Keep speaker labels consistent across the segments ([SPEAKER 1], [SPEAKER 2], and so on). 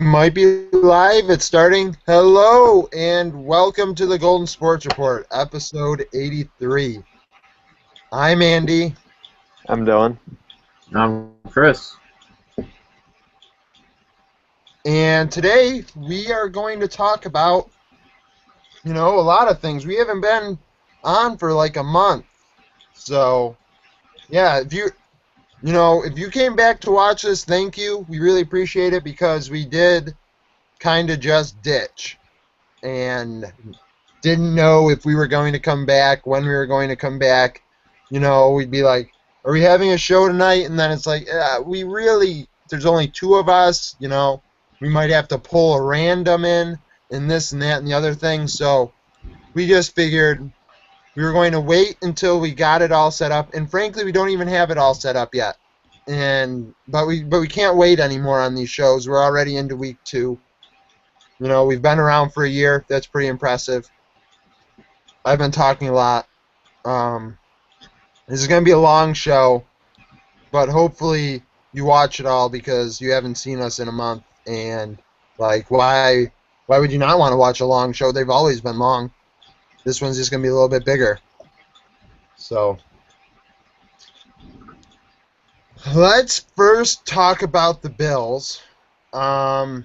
[SPEAKER 1] Might be live. It's starting. Hello and welcome to the Golden Sports Report, episode 83. I'm Andy,
[SPEAKER 2] I'm Dylan.
[SPEAKER 3] I'm Chris.
[SPEAKER 1] and today we are going to talk about, a lot of things. We haven't been on for like a month. So, yeah, if you came back to watch this, thank you. We really appreciate it because we did kind of just ditch and didn't know if we were going to come back, when we were going to come back. We'd be like, are we having a show tonight? And then it's like, there's only two of us, we might have to pull a random in this and that and the other thing. So we just figured we were going to wait until we got it all set up. And frankly, we don't even have it all set up yet. But we can't wait anymore on these shows. We're already into week 2. We've been around for a year. That's pretty impressive. I've been talking a lot. This is going to be a long show, but hopefully you watch it all because you haven't seen us in a month. And, why would you not want to watch a long show? They've always been long. This one's just going to be a little bit bigger. So, let's first talk about the Bills. So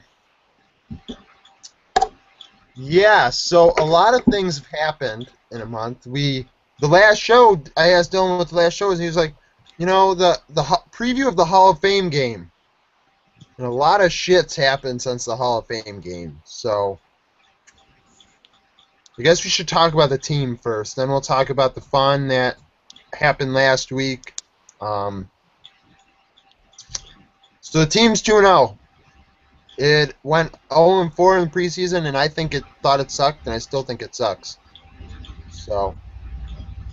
[SPEAKER 1] a lot of things have happened in a month. The last show, I asked Dylan what the last show was, and he was like, the preview of the Hall of Fame game. And a lot of shit's happened since the Hall of Fame game. So I guess we should talk about the team first. Then we'll talk about the fun that happened last week. So the team's 2-0. It went 0-4 in the preseason, and I thought it sucked, and I still think it sucks. So,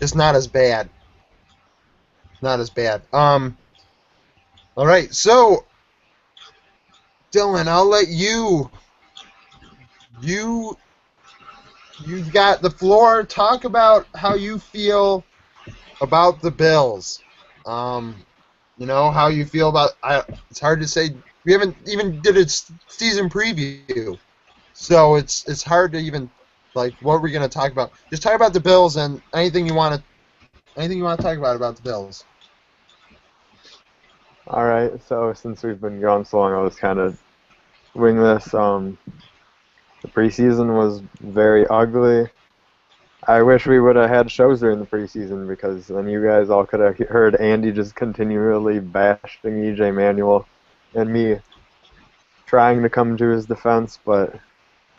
[SPEAKER 1] it's not as bad. Not as bad. All right, so, Dylan, I'll let you. You've got the floor. Talk about how you feel about the Bills. How you feel about. It's hard to say. We haven't even did a season preview, so it's hard to even what we're gonna talk about. Just talk about the Bills and anything you want to talk about the Bills.
[SPEAKER 2] All right, so since we've been gone so long, I'll just kind of wing this. The preseason was very ugly. I wish we would have had shows during the preseason because then you guys all could have heard Andy just continually bashing EJ Manuel and me trying to come to his defense, but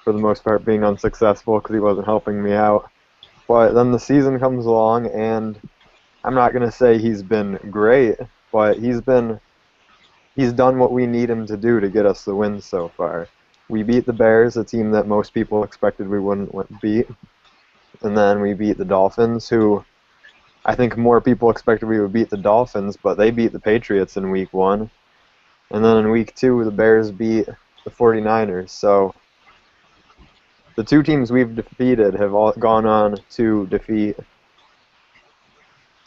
[SPEAKER 2] for the most part being unsuccessful because he wasn't helping me out. But then the season comes along, and I'm not going to say he's been great, but he's done what we need him to do to get us the wins so far. We beat the Bears, a team that most people expected we wouldn't beat, and then we beat the Dolphins, who I think more people expected we would beat the Dolphins, but they beat the Patriots in week 1. And then in week 2, the Bears beat the 49ers. So the two teams we've defeated have all gone on to defeat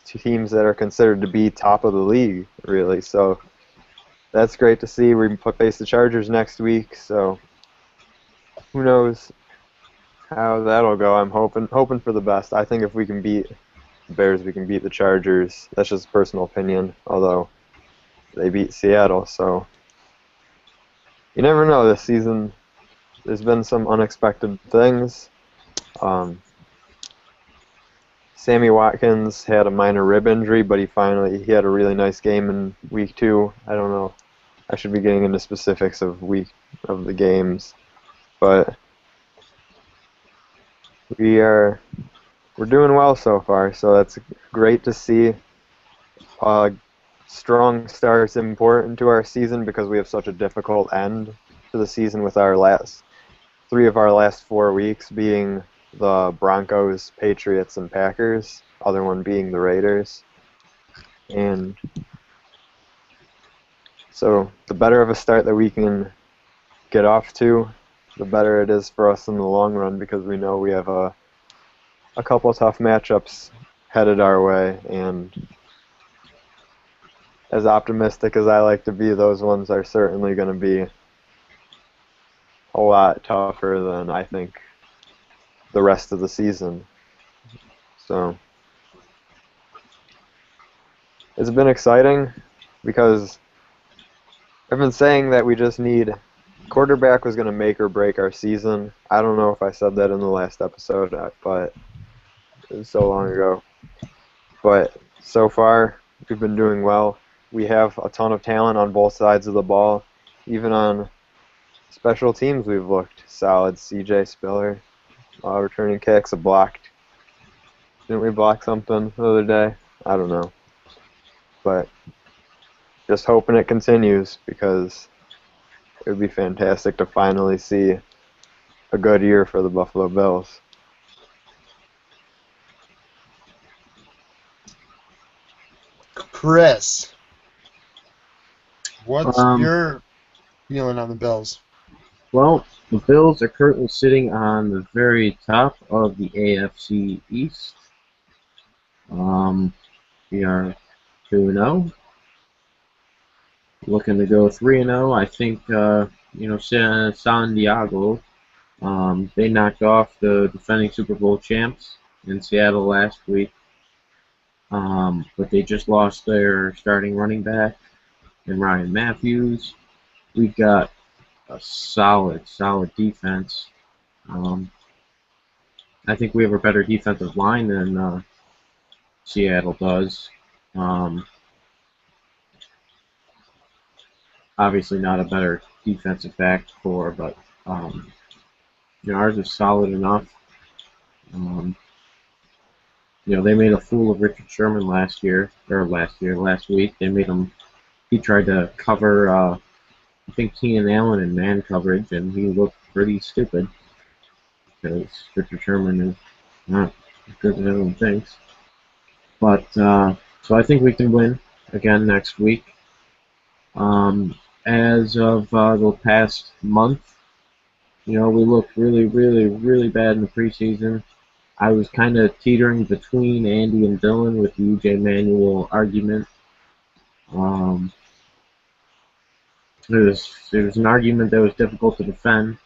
[SPEAKER 2] two teams that are considered to be top of the league, really. So that's great to see. We face the Chargers next week, so who knows how that'll go. I'm hoping for the best. I think if we can beat the Bears, we can beat the Chargers. That's just a personal opinion, although they beat Seattle, so you never know this season. There's been some unexpected things. Sammy Watkins had a minor rib injury, but he had a really nice game in week 2. I don't know. I should be getting into specifics of the games, but we're doing well so far, so that's great to see. Strong start's important to our season because we have such a difficult end to the season with our last 4 weeks being the Broncos, Patriots, and Packers, other one being the Raiders. And so the better of a start that we can get off to, the better it is for us in the long run because we know we have a couple tough matchups headed our way, and as optimistic as I like to be, those ones are certainly going to be a lot tougher than I think the rest of the season. So it's been exciting because I've been saying that we just need quarterback was going to make or break our season. I don't know if I said that in the last episode, but it was so long ago. But so far, we've been doing well. We have a ton of talent on both sides of the ball. Even on special teams, we've looked solid. CJ Spiller, returning kicks, blocked. Didn't we block something the other day? I don't know. But just hoping it continues because it would be fantastic to finally see a good year for the Buffalo Bills.
[SPEAKER 1] Chris, what's
[SPEAKER 3] Um,
[SPEAKER 1] your feeling on the Bills?
[SPEAKER 3] well, the Bills are currently sitting on the very top of the AFC East. We are 2-0, looking to go 3-0. I think San Diego. They knocked off the defending Super Bowl champs in Seattle last week, but they just lost their starting running back and Ryan Matthews. We've got a solid defense. I think we have a better defensive line than Seattle does. Obviously, not a better defensive back core, but ours is solid enough. They made a fool of Richard Sherman last week. They made him. He tried to cover, I think, Keenan Allen in man coverage, and he looked pretty stupid because Richard Sherman is not as good as everyone thinks. But so I think we can win again next week. As of the past month, we looked really, really, really bad in the preseason. I was kind of teetering between Andy and Dylan with the UJ Manuel argument. It was an argument that was difficult to defend,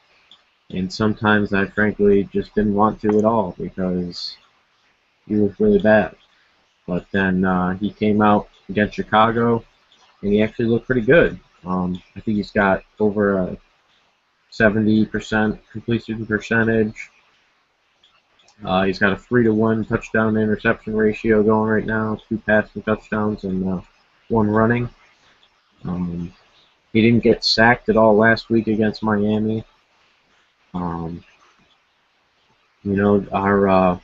[SPEAKER 3] and sometimes I frankly just didn't want to at all because he was really bad. But then he came out against Chicago, and he actually looked pretty good. I think he's got over a 70% completion percentage. He's got a 3-to-1 touchdown to interception ratio going right now, 2 passing touchdowns and 1 running. He didn't get sacked at all last week against Miami. Who's our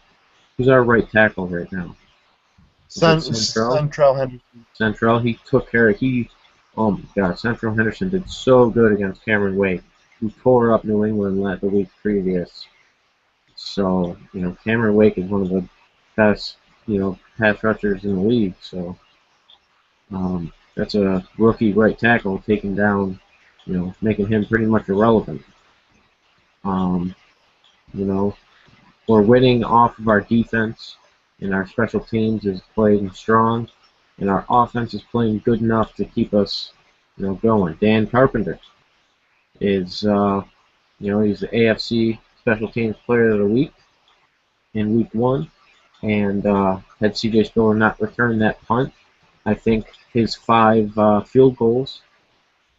[SPEAKER 3] right tackle right now?
[SPEAKER 1] Central Henderson.
[SPEAKER 3] Central, he took care of, oh my God, Central Henderson did so good against Cameron Wake, who tore up New England the week previous. So, Cameron Wake is one of the best, pass rushers in the league. So, that's a rookie right tackle taking down, making him pretty much irrelevant. We're winning off of our defense, and our special teams is playing strong, and our offense is playing good enough to keep us, going. Dan Carpenter is, he's the AFC Special Teams Player of the Week in Week 1, and had CJ Spiller not returned that punt, I think his 5 field goals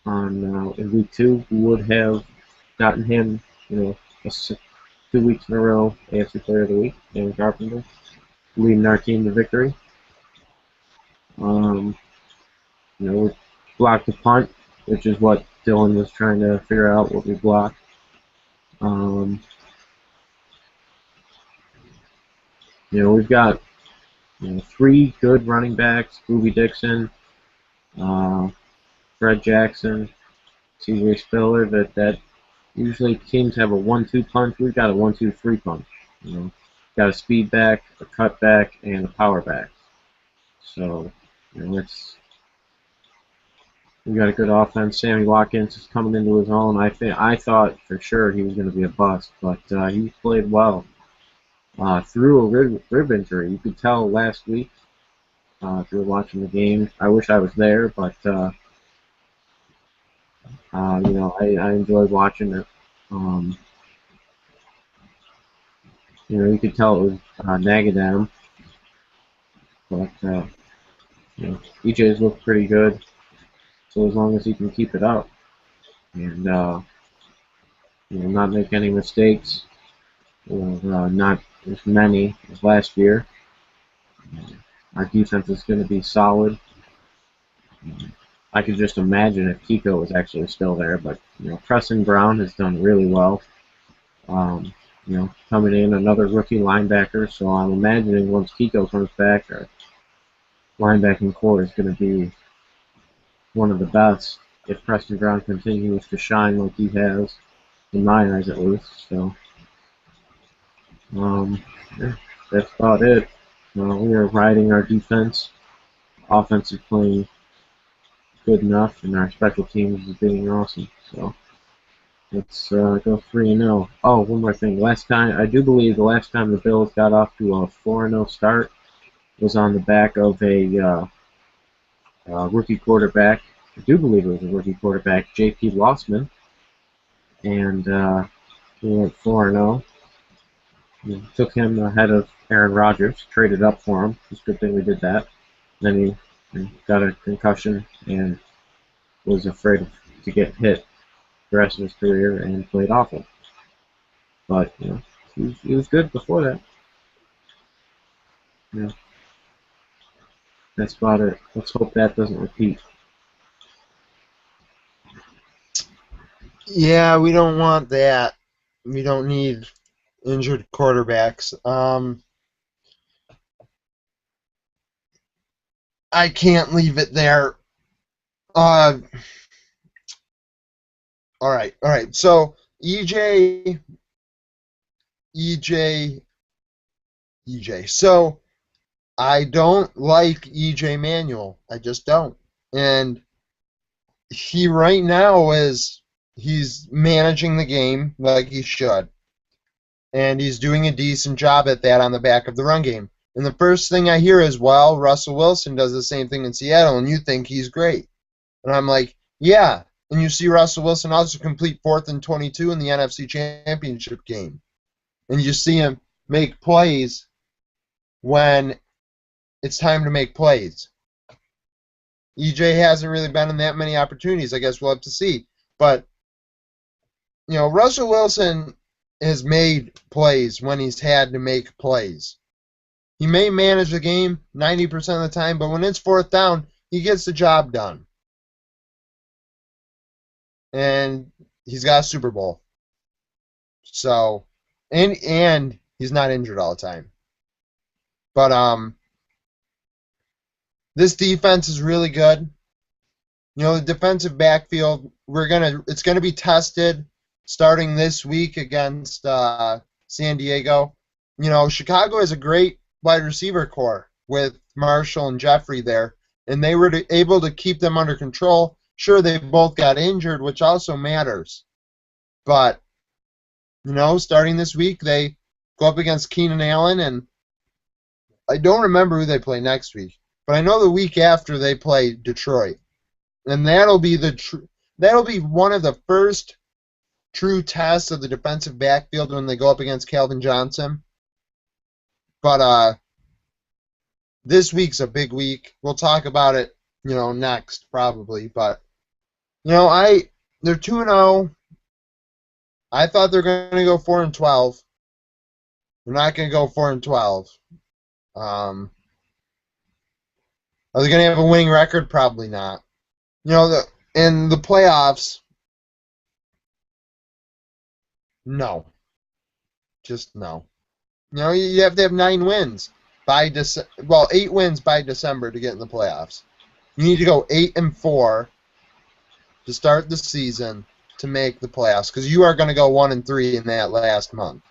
[SPEAKER 3] in Week 2 would have gotten him, 2 weeks in a row AFC Player of the Week, Dan Carpenter, leading our team to victory. We blocked the punt, which is what Dylan was trying to figure out what we blocked. We've got 3 good running backs: Boobie Dixon, Fred Jackson, CJ Spiller. That usually teams have a 1-2 punch. We've got a 1-2-3 punch. Got a speed back, a cut back, and a power back. So, we got a good offense. Sammy Watkins is coming into his own. I thought for sure he was going to be a bust, but he played well. Through a rib injury, you could tell last week if you were watching the game. I wish I was there, but I enjoyed watching it. Um, you could tell it was nagging at him, but EJ's looked pretty good. So as long as he can keep it up and not make any mistakes, or not as many as last year, our defense is going to be solid. I could just imagine if Kiko was actually still there, but Preston Brown has done really well. Coming in another rookie linebacker, so I'm imagining once Kiko comes back, our linebacking core is going to be one of the best if Preston Brown continues to shine like he has, in my eyes at least. So, yeah, that's about it. We are riding our defense. Offense is playing good enough, and our special teams is being awesome. So let's go 3-0. Oh, one more thing. I do believe the last time the Bills got off to a 4-0 start was on the back of a rookie quarterback. I do believe it was a rookie quarterback, J.P. Lossman, and we went 4-0. We took him ahead of Aaron Rodgers, traded up for him. It's a good thing we did that. Then he got a concussion and was afraid to get hit the rest of his career and played awful. But he was good before that. Yeah, that's about it. Let's hope that doesn't repeat.
[SPEAKER 1] Yeah, we don't want that. We don't need injured quarterbacks. I can't leave it there. All right. So EJ. So I don't like EJ Manuel. I just don't. And he right now he's managing the game like he should. And he's doing a decent job at that on the back of the run game. And the first thing I hear is, well, Russell Wilson does the same thing in Seattle, and you think he's great. And I'm like, yeah. And you see Russell Wilson also complete 4th and 22 in the NFC Championship game. And you see him make plays when it's time to make plays. EJ hasn't really been in that many opportunities. I guess we'll have to see. But, Russell Wilson has made plays when he's had to make plays. He may manage the game 90% of the time, but when it's 4th down, he gets the job done. And he's got a Super Bowl. So, and he's not injured all the time. But this defense is really good. The defensive backfield, it's gonna be tested starting this week against San Diego. Chicago has a great wide receiver core with Marshall and Jeffrey there, and they were able to keep them under control. Sure, they both got injured, which also matters. But, starting this week, they go up against Keenan Allen, and I don't remember who they play next week. But I know the week after they play Detroit. And that'll be one of the first true tests of the defensive backfield when they go up against Calvin Johnson. But this week's a big week. We'll talk about it, next probably. But they're 2-0. I thought they're going to go 4-12. They're not going to go 4-12. Are they going to have a winning record? Probably not. In the playoffs, no. Just no. You have to have 9 wins by 8 wins by December to get in the playoffs. You need to go 8-4 to start the season to make the playoffs, because you are going to go 1-3 in that last month,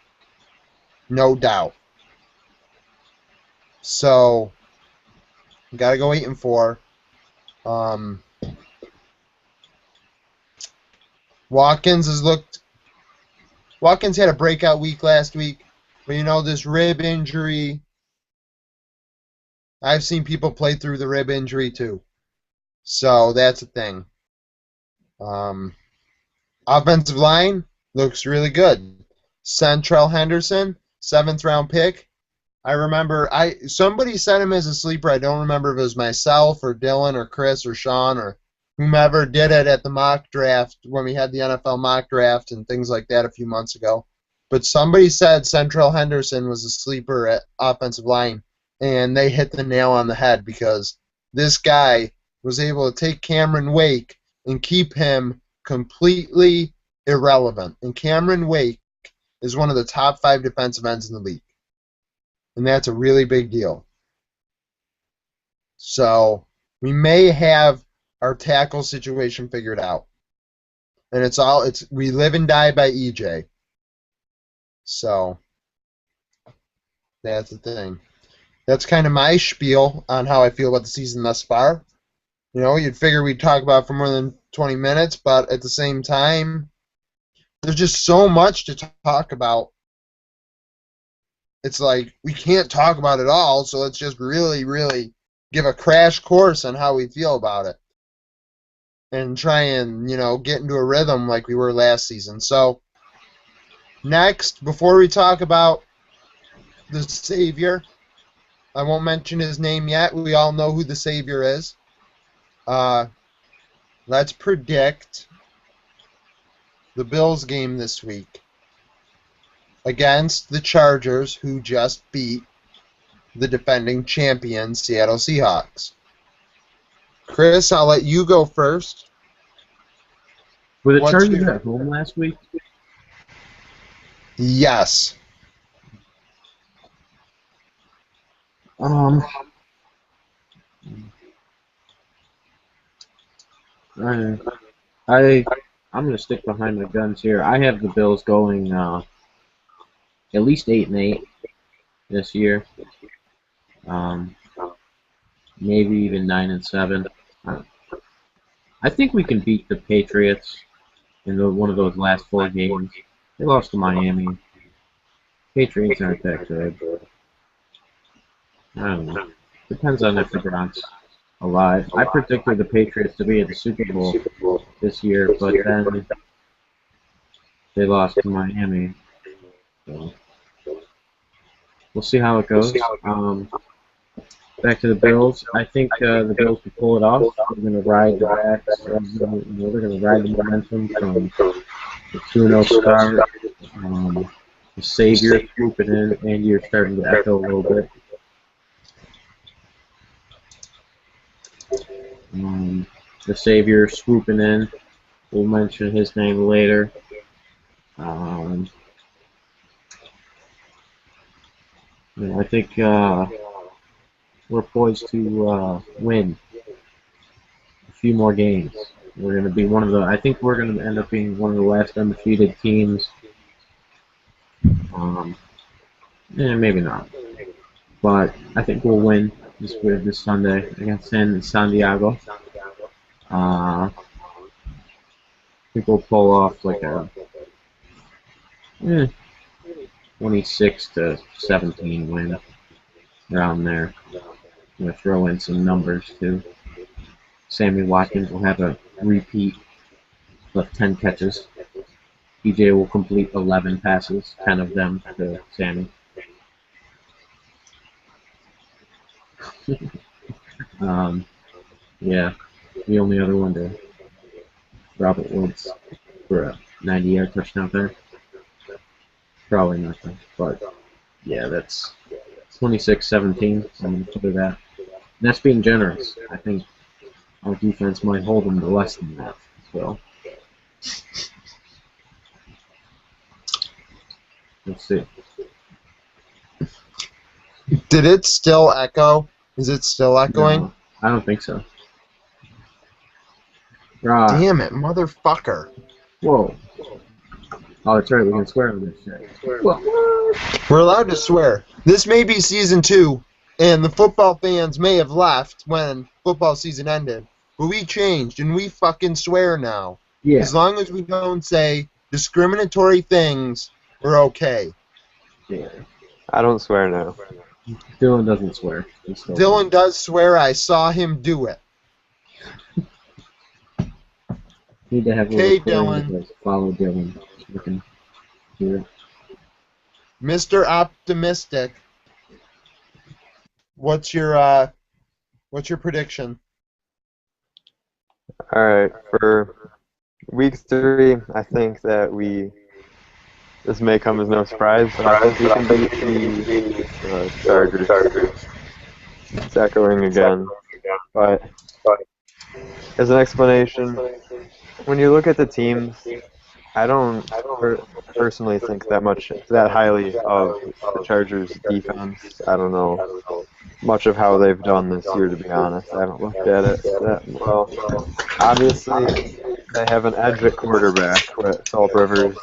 [SPEAKER 1] no doubt. So, you got to go 8-4. Watkins had a breakout week last week, but this rib injury, I've seen people play through the rib injury too. So that's a thing. Offensive line, Looks really good. Central Henderson, 7th-round pick. I remember somebody said him as a sleeper. I don't remember if it was myself or Dylan or Chris or Sean or whomever did it at the mock draft when we had the NFL mock draft and things like that a few months ago. But somebody said Central Henderson was a sleeper at offensive line, and they hit the nail on the head because this guy was able to take Cameron Wake and keep him completely irrelevant. And Cameron Wake is one of the top 5 defensive ends in the league. And that's a really big deal. So we may have our tackle situation figured out. And we live and die by EJ. So that's the thing. That's kind of my spiel on how I feel about the season thus far. You know, you'd figure we'd talk about it for more than 20 minutes, but at the same time, there's just so much to talk about. It's like we can't talk about it all, so let's just really, really give a crash course on how we feel about it. And try and, get into a rhythm like we were last season. So, next, before we talk about the Savior, I won't mention his name yet. We all know who the Savior is. Let's predict the Bills game this week against the Chargers, who just beat the defending champion Seattle Seahawks. Chris, I'll let you go first.
[SPEAKER 3] Were the Chargers at home last week?
[SPEAKER 1] Yes.
[SPEAKER 3] I'm gonna stick behind my guns here. I have the Bills going at least 8-8 this year. Maybe even 9-7. I think we can beat the Patriots in one of those last 4 games. They lost to Miami. Patriots aren't that good. I don't know. Depends on if LeBron's alive. I predicted the Patriots to be at the Super Bowl this year, but then they lost to Miami. So we'll see how it goes. Back to the Bills. I think the Bills can pull it off. They're going to ride the backs. They're going to ride the momentum from the 2-0 start. The Savior swooping in, and you're starting to echo a little bit. The Savior swooping in. We'll mention his name later. I think we're poised to win a few more games. We're going to be I think we're going to end up being one of the last undefeated teams. Maybe not. But I think we'll win this Sunday against San Diego. I think we'll pull off like a 26-17 win around there. I'm going to throw in some numbers too. Sammy Watkins will have a repeat of 10 catches. EJ will complete 11 passes, 10 of them to Sammy. Yeah, the only other one to Robert Woods for a 90-yard touchdown there. Probably nothing, but yeah, that's 26-17. I'm going to put it at. And that's being generous. I think our defense might hold them to less than that. So let's see.
[SPEAKER 1] Did it still echo? Is it still echoing?
[SPEAKER 3] No, I don't think so.
[SPEAKER 1] Damn it, motherfucker.
[SPEAKER 3] Whoa. Oh, that's right, we can swear on this shit.
[SPEAKER 1] We're allowed to swear. This may be season 2, and the football fans may have left when football season ended, but we changed, and we fucking swear now.
[SPEAKER 3] Yeah.
[SPEAKER 1] As long as we don't say discriminatory things, we're okay.
[SPEAKER 3] Yeah.
[SPEAKER 2] I don't swear now.
[SPEAKER 3] Dylan doesn't swear.
[SPEAKER 1] Dylan does swear. I saw him do it.
[SPEAKER 3] Need to have a
[SPEAKER 1] Okay,
[SPEAKER 3] recording
[SPEAKER 1] Dylan.
[SPEAKER 3] that says follow Dylan so we can hear it.
[SPEAKER 1] Mr. Optimistic. What's your prediction?
[SPEAKER 2] All right, for week 3, I think that this may come as no surprise, but I think we can beat the Chargers. It's echoing again, but as an explanation, when you look at the teams, I don't personally think that highly of the Chargers defense. I don't know much of how they've done this year, to be honest. I haven't looked at it that well. Obviously, they have an edge at quarterback with Philip Rivers.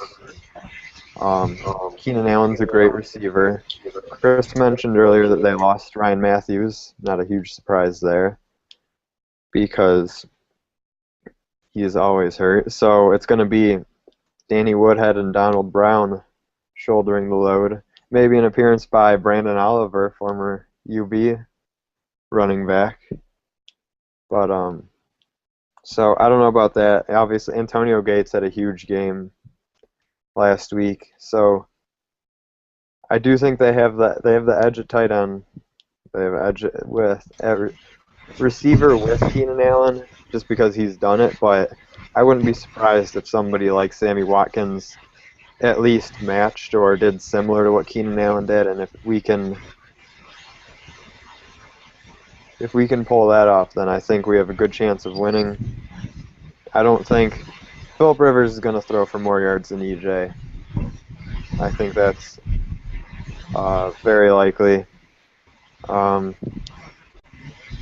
[SPEAKER 2] Keenan Allen's a great receiver. Chris mentioned earlier that they lost Ryan Matthews. Not a huge surprise there because he's always hurt. So it's going to be Danny Woodhead and Donald Brown shouldering the load. Maybe an appearance by Brandon Oliver, former UB running back. But so I don't know about that. Obviously, Antonio Gates had a huge game last week, so I do think they have the edge at tight end. They have edge with receiver with Keenan Allen, just because he's done it. But I wouldn't be surprised if somebody like Sammy Watkins at least matched or did similar to what Keenan Allen did, and if we can pull that off, then I think we have a good chance of winning. I don't think Philip Rivers is going to throw for more yards than EJ. I think that's very likely. I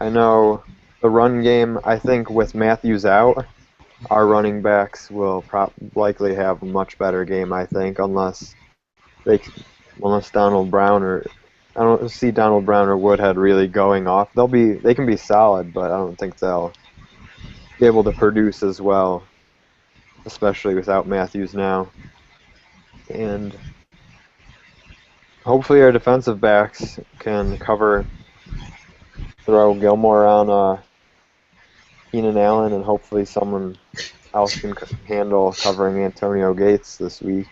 [SPEAKER 2] know the run game, I think with Matthews out, our running backs will likely have a much better game, I think, unless Donald Brown I don't see Donald Brown or Woodhead really going off. They can be solid, but I don't think they'll be able to produce as well, especially without Matthews now. And hopefully our defensive backs can throw Gilmore on Keenan Allen, and hopefully someone else can handle covering Antonio Gates this week.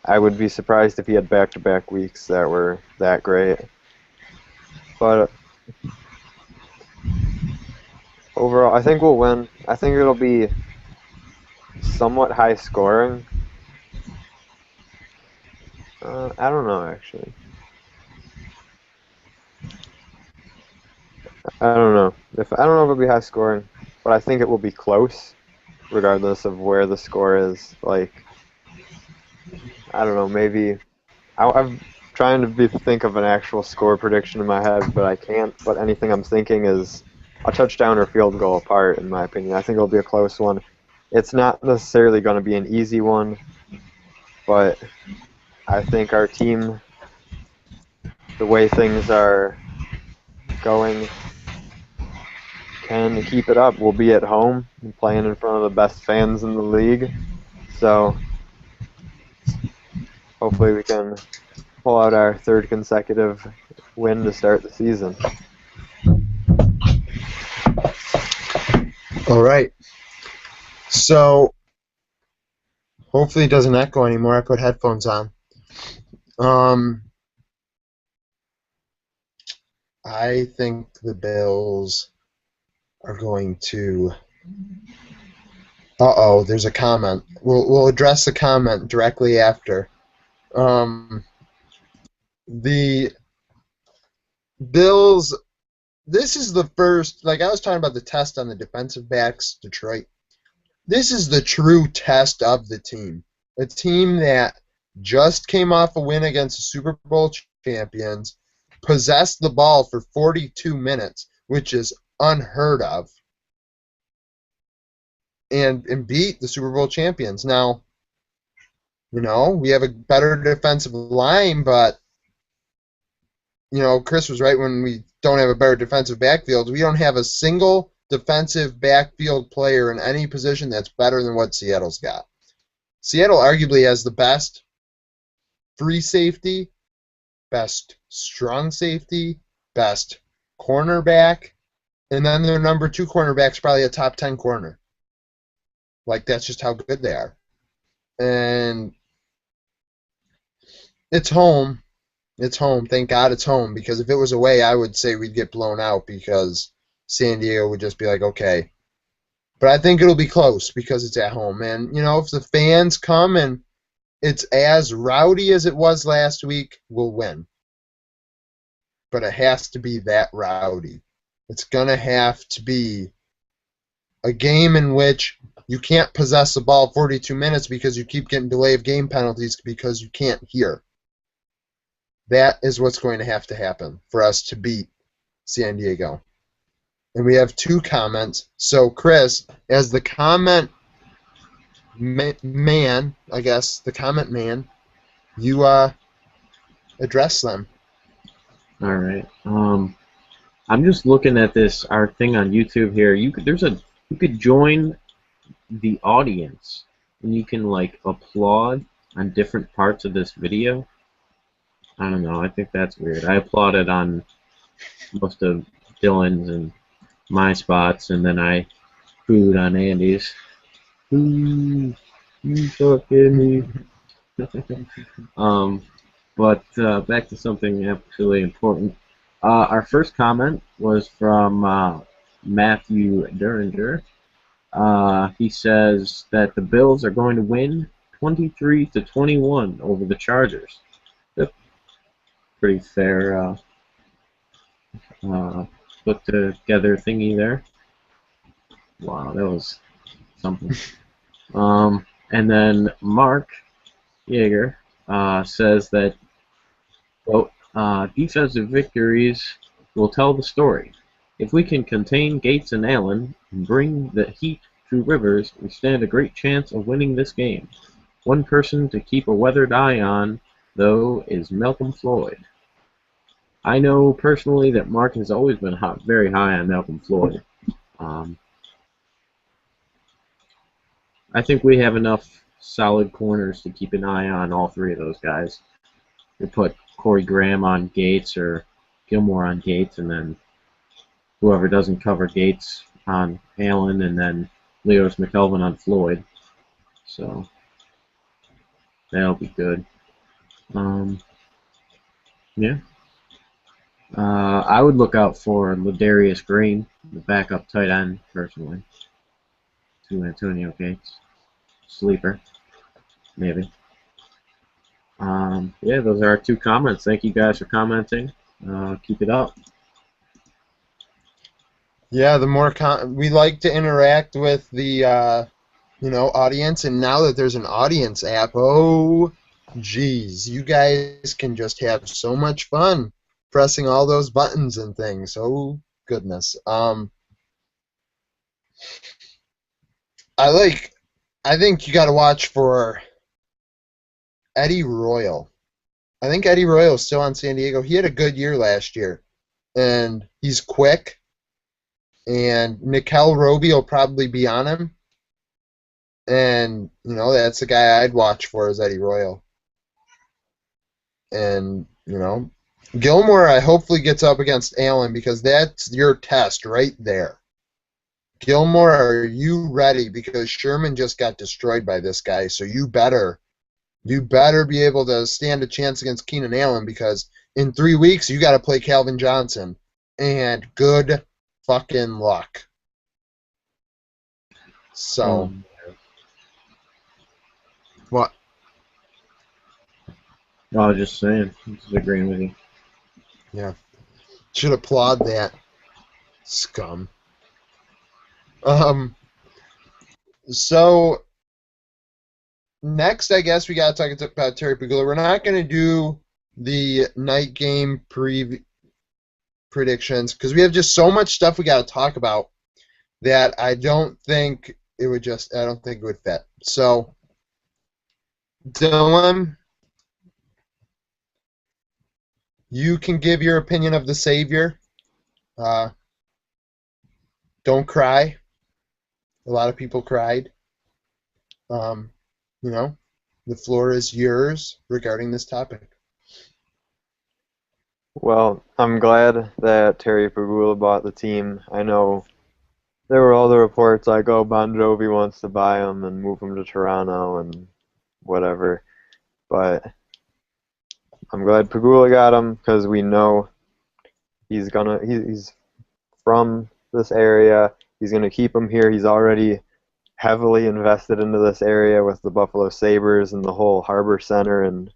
[SPEAKER 2] I would be surprised if he had back-to-back weeks that were that great. But overall, I think we'll win. I think it'll be somewhat high scoring. I don't know, actually. I don't know if it'll be high scoring, but I think it will be close, regardless of where the score is. Like, I don't know, maybe I'm trying to think of an actual score prediction in my head, but I can't. But anything I'm thinking is a touchdown or field goal apart, in my opinion. I think it'll be a close one. It's not necessarily going to be an easy one, but I think our team, the way things are going, can keep it up. We'll be at home and playing in front of the best fans in the league. So hopefully we can pull out our 3rd consecutive win to start the season.
[SPEAKER 1] All right. So hopefully it doesn't echo anymore. I put headphones on. I think the Bills are going to. There's a comment. We'll address the comment directly after. The Bills. This is the first. Like I was talking about the test on the defensive backs, Detroit. This is the true test of the team. A team that just came off a win against the Super Bowl champions, possessed the ball for 42 minutes, which is unheard of, and beat the Super Bowl champions. Now, we have a better defensive line, but, Chris was right when we don't have a better defensive backfield. We don't have a single defensive backfield player in any position that's better than what Seattle's got. Seattle arguably has the best free safety, best strong safety, best cornerback, and then their number 2 cornerback's probably a top 10 corner. Like, that's just how good they are. And it's home. It's home. Thank God it's home, because if it was away, I would say we'd get blown out because San Diego would just be like, okay. But I think it'll be close because it's at home. And, if the fans come and it's as rowdy as it was last week, we'll win. But it has to be that rowdy. It's going to have to be a game in which you can't possess the ball 42 minutes because you keep getting delay of game penalties because you can't hear. That is what's going to happen for us to beat San Diego. And we have 2 comments. So, Chris, as the comment man, I guess, the comment man, you address them.
[SPEAKER 3] All right. I'm just looking at our thing on YouTube here. You could join the audience, and you can like applaud on different parts of this video. I don't know. I think that's weird. I applauded on most of Dylan's and my spots, and then I booed on Andy's. Ooh, you fucking me. But back to something absolutely important. Our first comment was from Matthew Duringer. He says that the Bills are going to win 23-21 over the Chargers. That's pretty fair put together thingy there. Wow, that was something. And then Mark Yeager says that, quote, defensive victories will tell the story. If we can contain Gates and Allen and bring the heat to Rivers, we stand a great chance of winning this game. One person to keep a weathered eye on, though, is Malcolm Floyd. I know personally that Mark has always been very high on Malcolm Floyd. I think we have enough solid corners to keep an eye on all 3 of those guys. We put Corey Graham on Gates or Gilmore on Gates, and then whoever doesn't cover Gates on Allen, and then Leos McKelvin on Floyd. So that'll be good. Yeah. I would look out for Ladarius Green, the backup tight end, personally, to Antonio Gates. Sleeper, maybe. Yeah, those are our 2 comments. Thank you guys for commenting. Keep it up.
[SPEAKER 1] Yeah, the more we like to interact with the audience, and now that there's an audience app, oh geez, you guys can just have so much fun pressing all those buttons and things. Oh goodness. I think you got to watch for Eddie Royal. I think Eddie Royal is still on San Diego. He had a good year last year, and he's quick. And Nickel Roby will probably be on him. And, that's the guy I'd watch for, is Eddie Royal. And, Gilmore, I hopefully gets up against Allen, because that's your test right there. Gilmore, are you ready? Because Sherman just got destroyed by this guy, so you better be able to stand a chance against Keenan Allen, because in 3 weeks you got to play Calvin Johnson, and good fucking luck. So, what?
[SPEAKER 3] I was just saying, just agreeing with you.
[SPEAKER 1] Yeah, should applaud that scum. So next, I guess we got to talk about Terry Pegula. We're not going to do the night game predictions because we have just so much stuff we got to talk about that I don't think it would fit. So, Dylan, you can give your opinion of the Savior. Don't cry. A lot of people cried. The floor is yours regarding this topic.
[SPEAKER 2] Well, I'm glad that Terry Pegula bought the team. I know there were all the reports like, oh, Bon Jovi wants to buy him and move him to Toronto and whatever. But I'm glad Pegula got him because we know he's from this area. He's gonna keep him here. He's already heavily invested into this area with the Buffalo Sabres and the whole Harbor Center and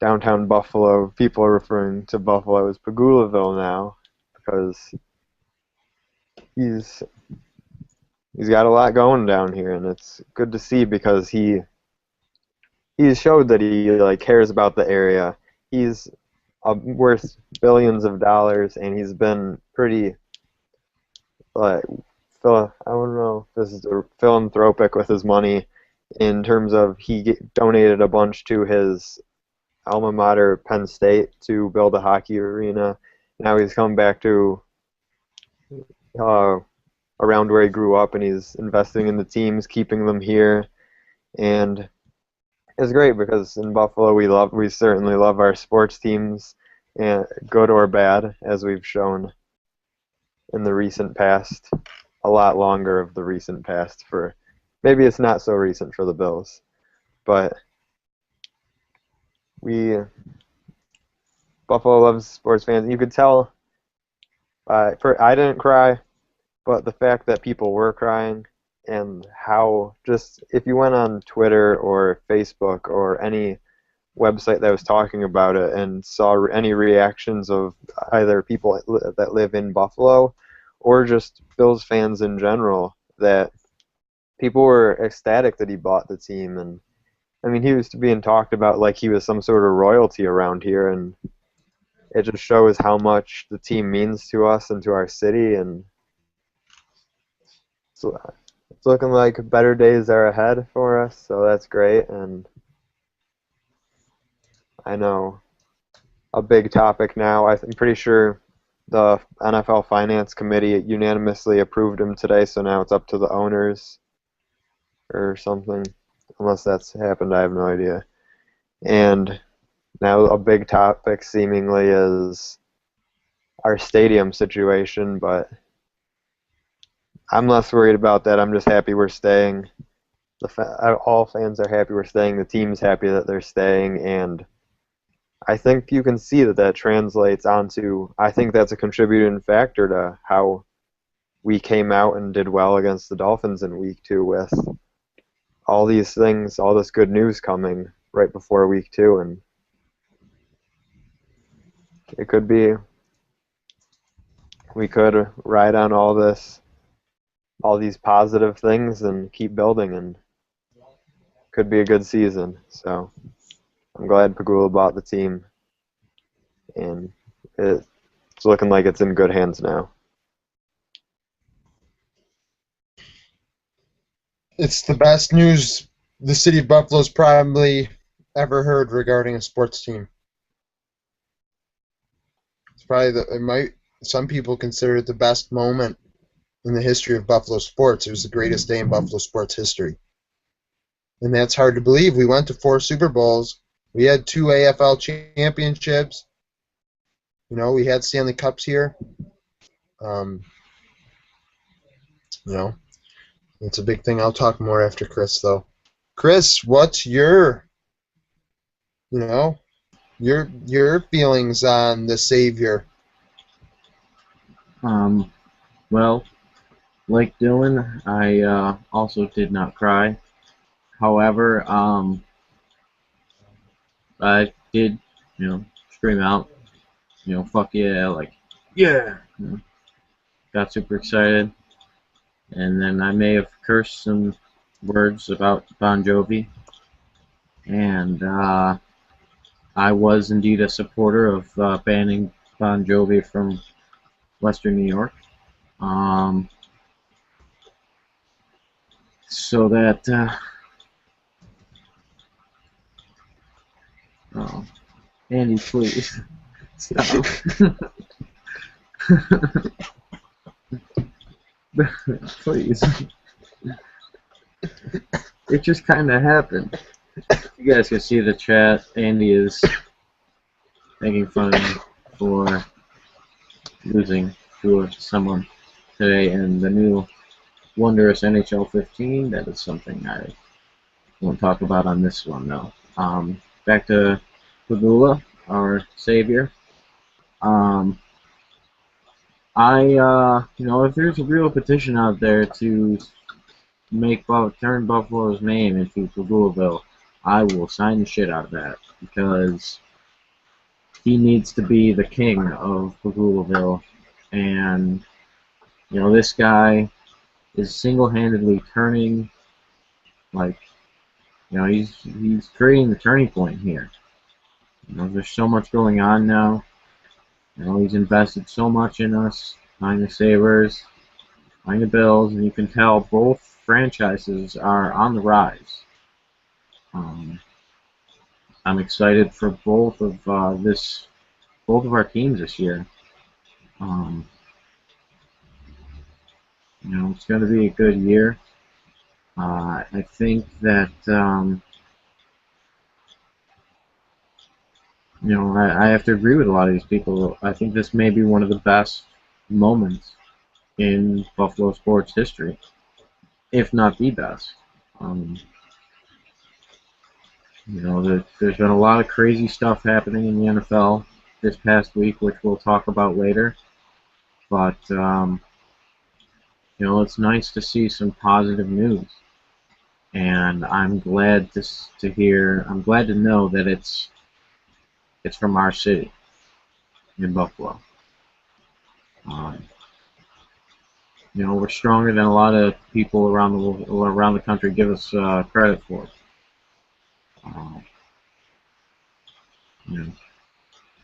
[SPEAKER 2] downtown Buffalo. People are referring to Buffalo as Pegulaville now because he's got a lot going down here, and it's good to see because he's showed that he cares about the area. He's worth billions of dollars, and he's been pretty I don't know if this is philanthropic with his money in terms of he donated a bunch to his alma mater, Penn State, to build a hockey arena. Now he's come back to around where he grew up, and he's investing in the teams, keeping them here, and it's great because in Buffalo we certainly love our sports teams, and good or bad, as we've shown in the recent past. A lot longer of the recent past for, maybe it's not so recent for the Bills, but Buffalo loves sports fans. You could tell, I didn't cry, but the fact that people were crying and how just, if you went on Twitter or Facebook or any website that was talking about it and saw any reactions of either people that live in Buffalo or just Bills fans in general, that people were ecstatic that he bought the team. And I mean, he was being talked about like he was some sort of royalty around here, and it just shows how much the team means to us and to our city. And so it's looking like better days are ahead for us, so that's great. And I know a big topic now, I'm pretty sure the NFL Finance Committee unanimously approved him today, so now it's up to the owners or something. Unless that's happened, I have no idea. And now a big topic seemingly is our stadium situation, but I'm less worried about that. I'm just happy we're staying. All fans are happy we're staying. The team's happy that they're staying, and I think you can see that translates onto, I think that's a contributing factor to how we came out and did well against the Dolphins in week 2 with all these things, all this good news coming right before week 2, and it could be, we could ride on all these positive things and keep building, and could be a good season. So I'm glad Pegula bought the team, and it's looking like it's in good hands now.
[SPEAKER 1] It's the best news the city of Buffalo's probably ever heard regarding a sports team. It's probably some people consider it the best moment in the history of Buffalo sports. It was the greatest day in Buffalo sports history. And that's hard to believe. We went to 4 Super Bowls. We had 2 AFL championships. You know, we had Stanley Cups here. You know, it's a big thing. I'll talk more after Chris, though. Chris, what's your feelings on the Savior?
[SPEAKER 3] Well, like Dylan, I also did not cry. However, I did, scream out, fuck yeah, like, yeah, got super excited. And then I may have cursed some words about Bon Jovi. And I was indeed a supporter of banning Bon Jovi from Western New York. So that... oh, Andy, please. Stop. Please. It just kind of happened. You guys can see the chat. Andy is making fun of me for losing to someone today in the new wondrous NHL 15. That is something I won't talk about on this one, though. Back to Pegula, our savior. If there's a real petition out there to turn Buffalo's name into Pegulaville, I will sign the shit out of that, because he needs to be the king of Pegulaville, and this guy is single-handedly turning, he's creating the turning point here. There's so much going on now. He's invested so much in us, behind the Sabres, behind the Bills, and you can tell both franchises are on the rise. I'm excited for both of our teams this year. It's going to be a good year. I think that I have to agree with a lot of these people. I think this may be one of the best moments in Buffalo sports history, if not the best. There's been a lot of crazy stuff happening in the NFL this past week, which we'll talk about later. But it's nice to see some positive news, and I'm glad I'm glad to know that it's from our city in Buffalo. We're stronger than a lot of people around the country give us credit for.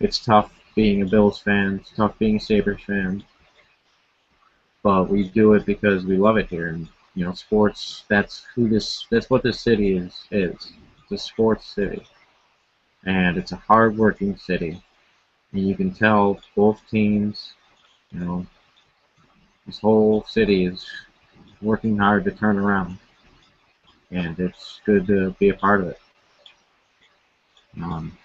[SPEAKER 3] It's tough being a Bills fan. It's tough being a Sabres fan. But we do it because we love it here, and sports. That's what this city is. It's a sports city, and it's a hard-working city, and you can tell both teams. This whole city is working hard to turn around, and it's good to be a part of it. I'm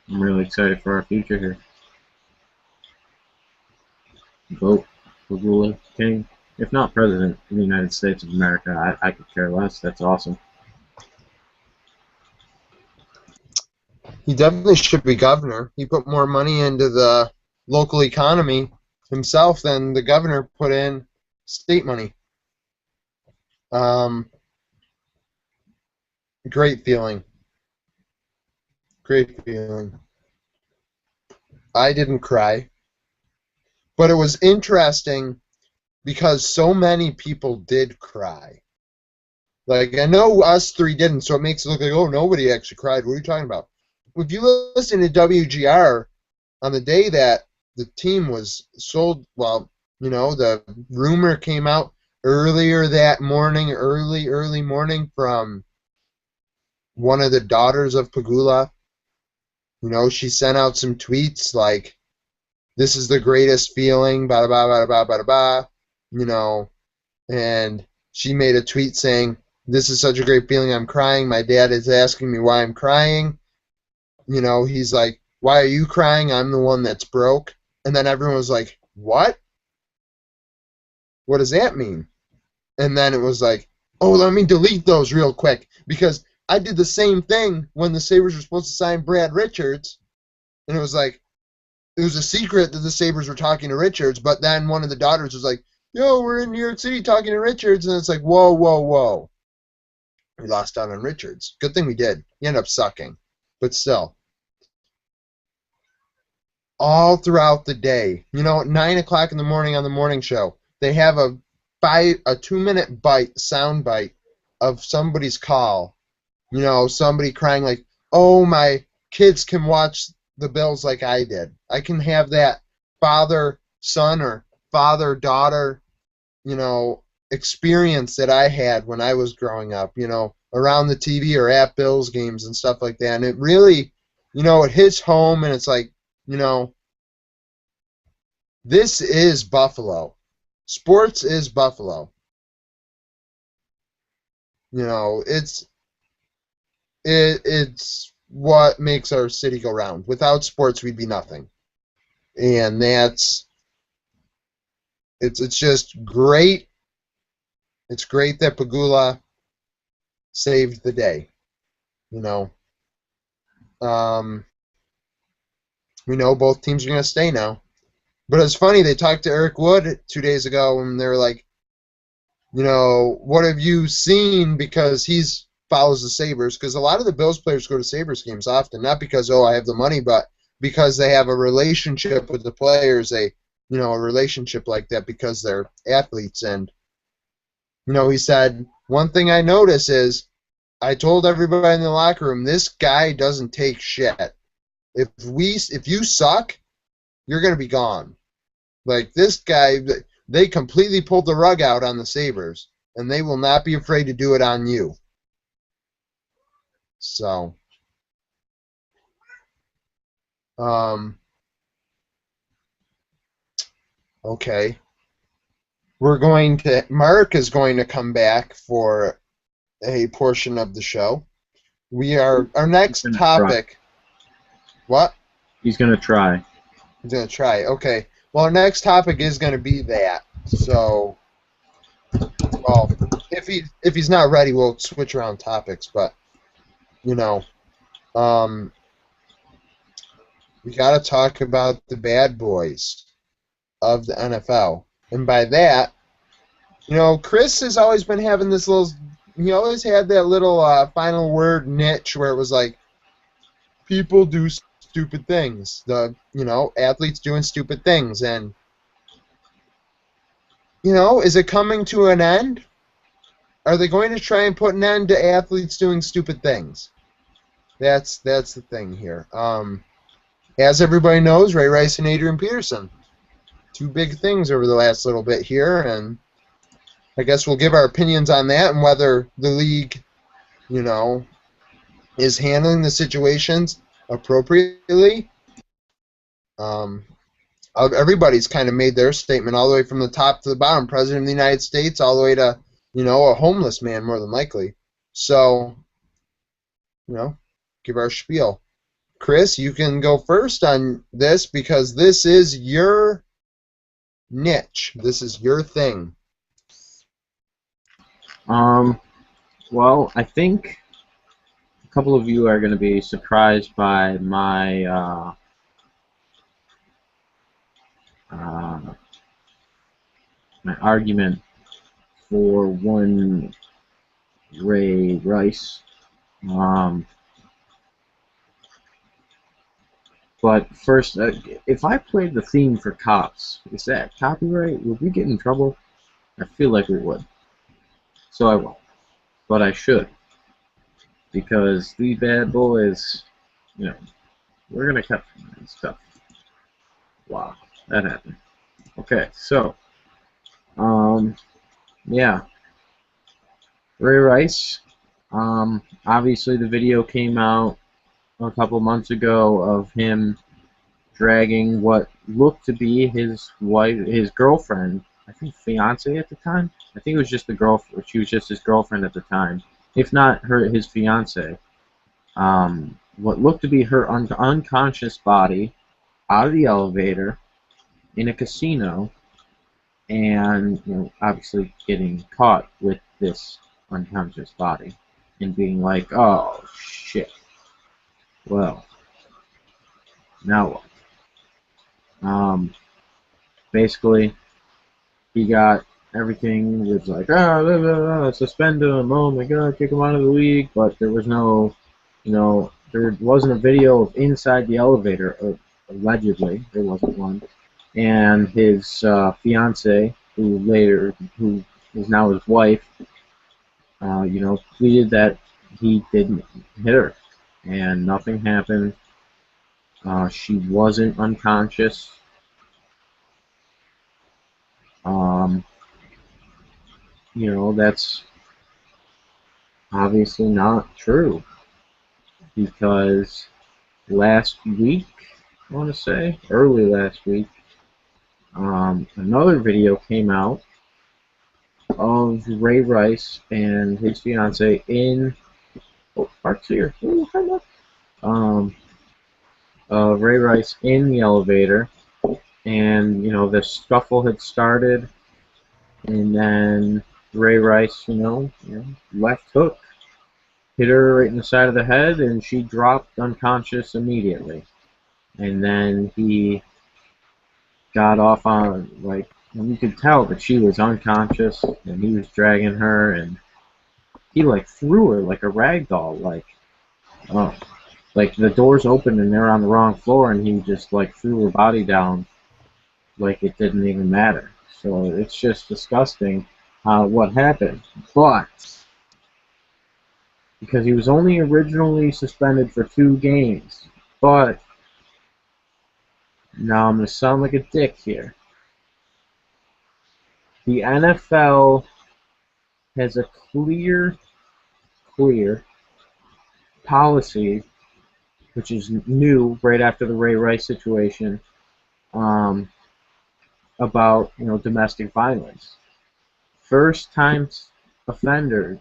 [SPEAKER 3] really excited for our future here. Vote Pegula King. If not President of the United States of America, I could care less. That's awesome.
[SPEAKER 1] He definitely should be governor. He put more money into the local economy himself than the governor put in state money. Great feeling. Great feeling. I didn't cry, but it was interesting because so many people did cry. Like, I know us three didn't, so it makes it look like, oh, nobody actually cried. What are you talking about? If you listen to WGR on the day that the team was sold, well, the rumor came out earlier that morning, early morning, from one of the daughters of Pegula. She sent out some tweets like, this is the greatest feeling, blah, blah, blah, blah, blah, blah, and she made a tweet saying, this is such a great feeling, I'm crying, my dad is asking me why I'm crying. He's like, why are you crying? I'm the one that's broke. And then everyone was like, what? What does that mean? And then it was like, oh, let me delete those real quick, because I did the same thing when the Sabres were supposed to sign Brad Richards, and it was like, it was a secret that the Sabres were talking to Richards, but then one of the daughters was like, yo, we're in New York City talking to Richards, and it's like, whoa, whoa, whoa. We lost out on Richards. Good thing we did. He ended up sucking. But still. All throughout the day, at 9 o'clock in the morning on the morning show, they have a 2-minute sound bite of somebody's call. Somebody crying like, oh, my kids can watch the Bills like I did. I can have that father-son or father-daughter, experience that I had when I was growing up, around the TV or at Bills games and stuff like that. And it really, it hits home, and it's like, this is Buffalo. Sports is Buffalo. It's what makes our city go round. Without sports, we'd be nothing. And it's just great. It's great that Pegula saved the day. You know, we know both teams are going to stay now. But it's funny, they talked to Eric Wood 2 days ago, and they were like, you know, what have you seen? Because he's follows the Sabres. Because a lot of the Bills players go to Sabres games often, not because, oh, I have the money, but because they have a relationship with the players, a relationship like that because they're athletes. And, you know, he said, one thing I notice is I told everybody in the locker room, this guy doesn't take shit. If you suck, you're going to be gone. Like, this guy, they completely pulled the rug out on the Sabres, and they will not be afraid to do it on you. So, okay. Mark is going to come back for a portion of the show. Our next topic. What?
[SPEAKER 3] He's going to try.
[SPEAKER 1] He's going to try. Okay. Well, our next topic is going to be that. So, well, if he's not ready, we'll switch around topics. But, you know, we got to talk about the bad boys of the NFL. And by that, you know, Chris has always been having this little, he always had that little final word niche where it was like, people do stupid things. Athletes doing stupid things. And, you know, is it coming to an end? Are they going to try and put an end to athletes doing stupid things? That's the thing here. As everybody knows, Ray Rice and Adrian Peterson. Two big things over the last little bit here, and I guess we'll give our opinions on that and whether the league, you know, is handling the situations appropriately. Everybody's kind of made their statement all the way from the top to the bottom. President of the United States all the way to, you know, a homeless man more than likely. So, you know, give our spiel. Chris, you can go first on this because this is your niche. This is your thing.
[SPEAKER 3] Well, I think a couple of you are going to be surprised by my my argument for one Ray Rice. But first, if I played the theme for Cops, is that copyright? Would we get in trouble? I feel like we would. So I won't. But I should. Because the bad boys, you know, we're going to cut some stuff. Wow, that happened. Okay, so, yeah. Ray Rice, obviously the video came out a couple months ago of him dragging what looked to be his girlfriend, I think fiance at the time. I think it was just the girlfriend. She was just his girlfriend at the time, if not his fiance. What looked to be her unconscious body out of the elevator in a casino, and you know, obviously getting caught with this unconscious body and being like, "Oh shit. Well, now what?" Basically, he got everything was like, suspend him, oh my god, kick him out of the league, but there was no, you know, there wasn't a video of inside the elevator, allegedly, there wasn't one, and his fiance, who is now his wife, you know, pleaded that he didn't hit her, and nothing happened. She wasn't unconscious. You know, that's obviously not true, because last week, I want to say, early last week, another video came out of Ray Rice and his fiance in, Mark's here, Ray Rice in the elevator, and the scuffle had started, and then Ray Rice, left hook, hit her right in the side of the head, and she dropped unconscious immediately. And then he got off on, like, and you could tell that she was unconscious, and he was dragging her, and he like threw her like a rag doll, oh, like the doors opened and they're on the wrong floor, and he just like threw her body down like it didn't even matter. So it's just disgusting what happened. But because he was only originally suspended for 2 games, but now I'm going to sound like a dick here. The NFL has a clear policy, which is new right after the Ray Rice situation, about domestic violence. First-time offenders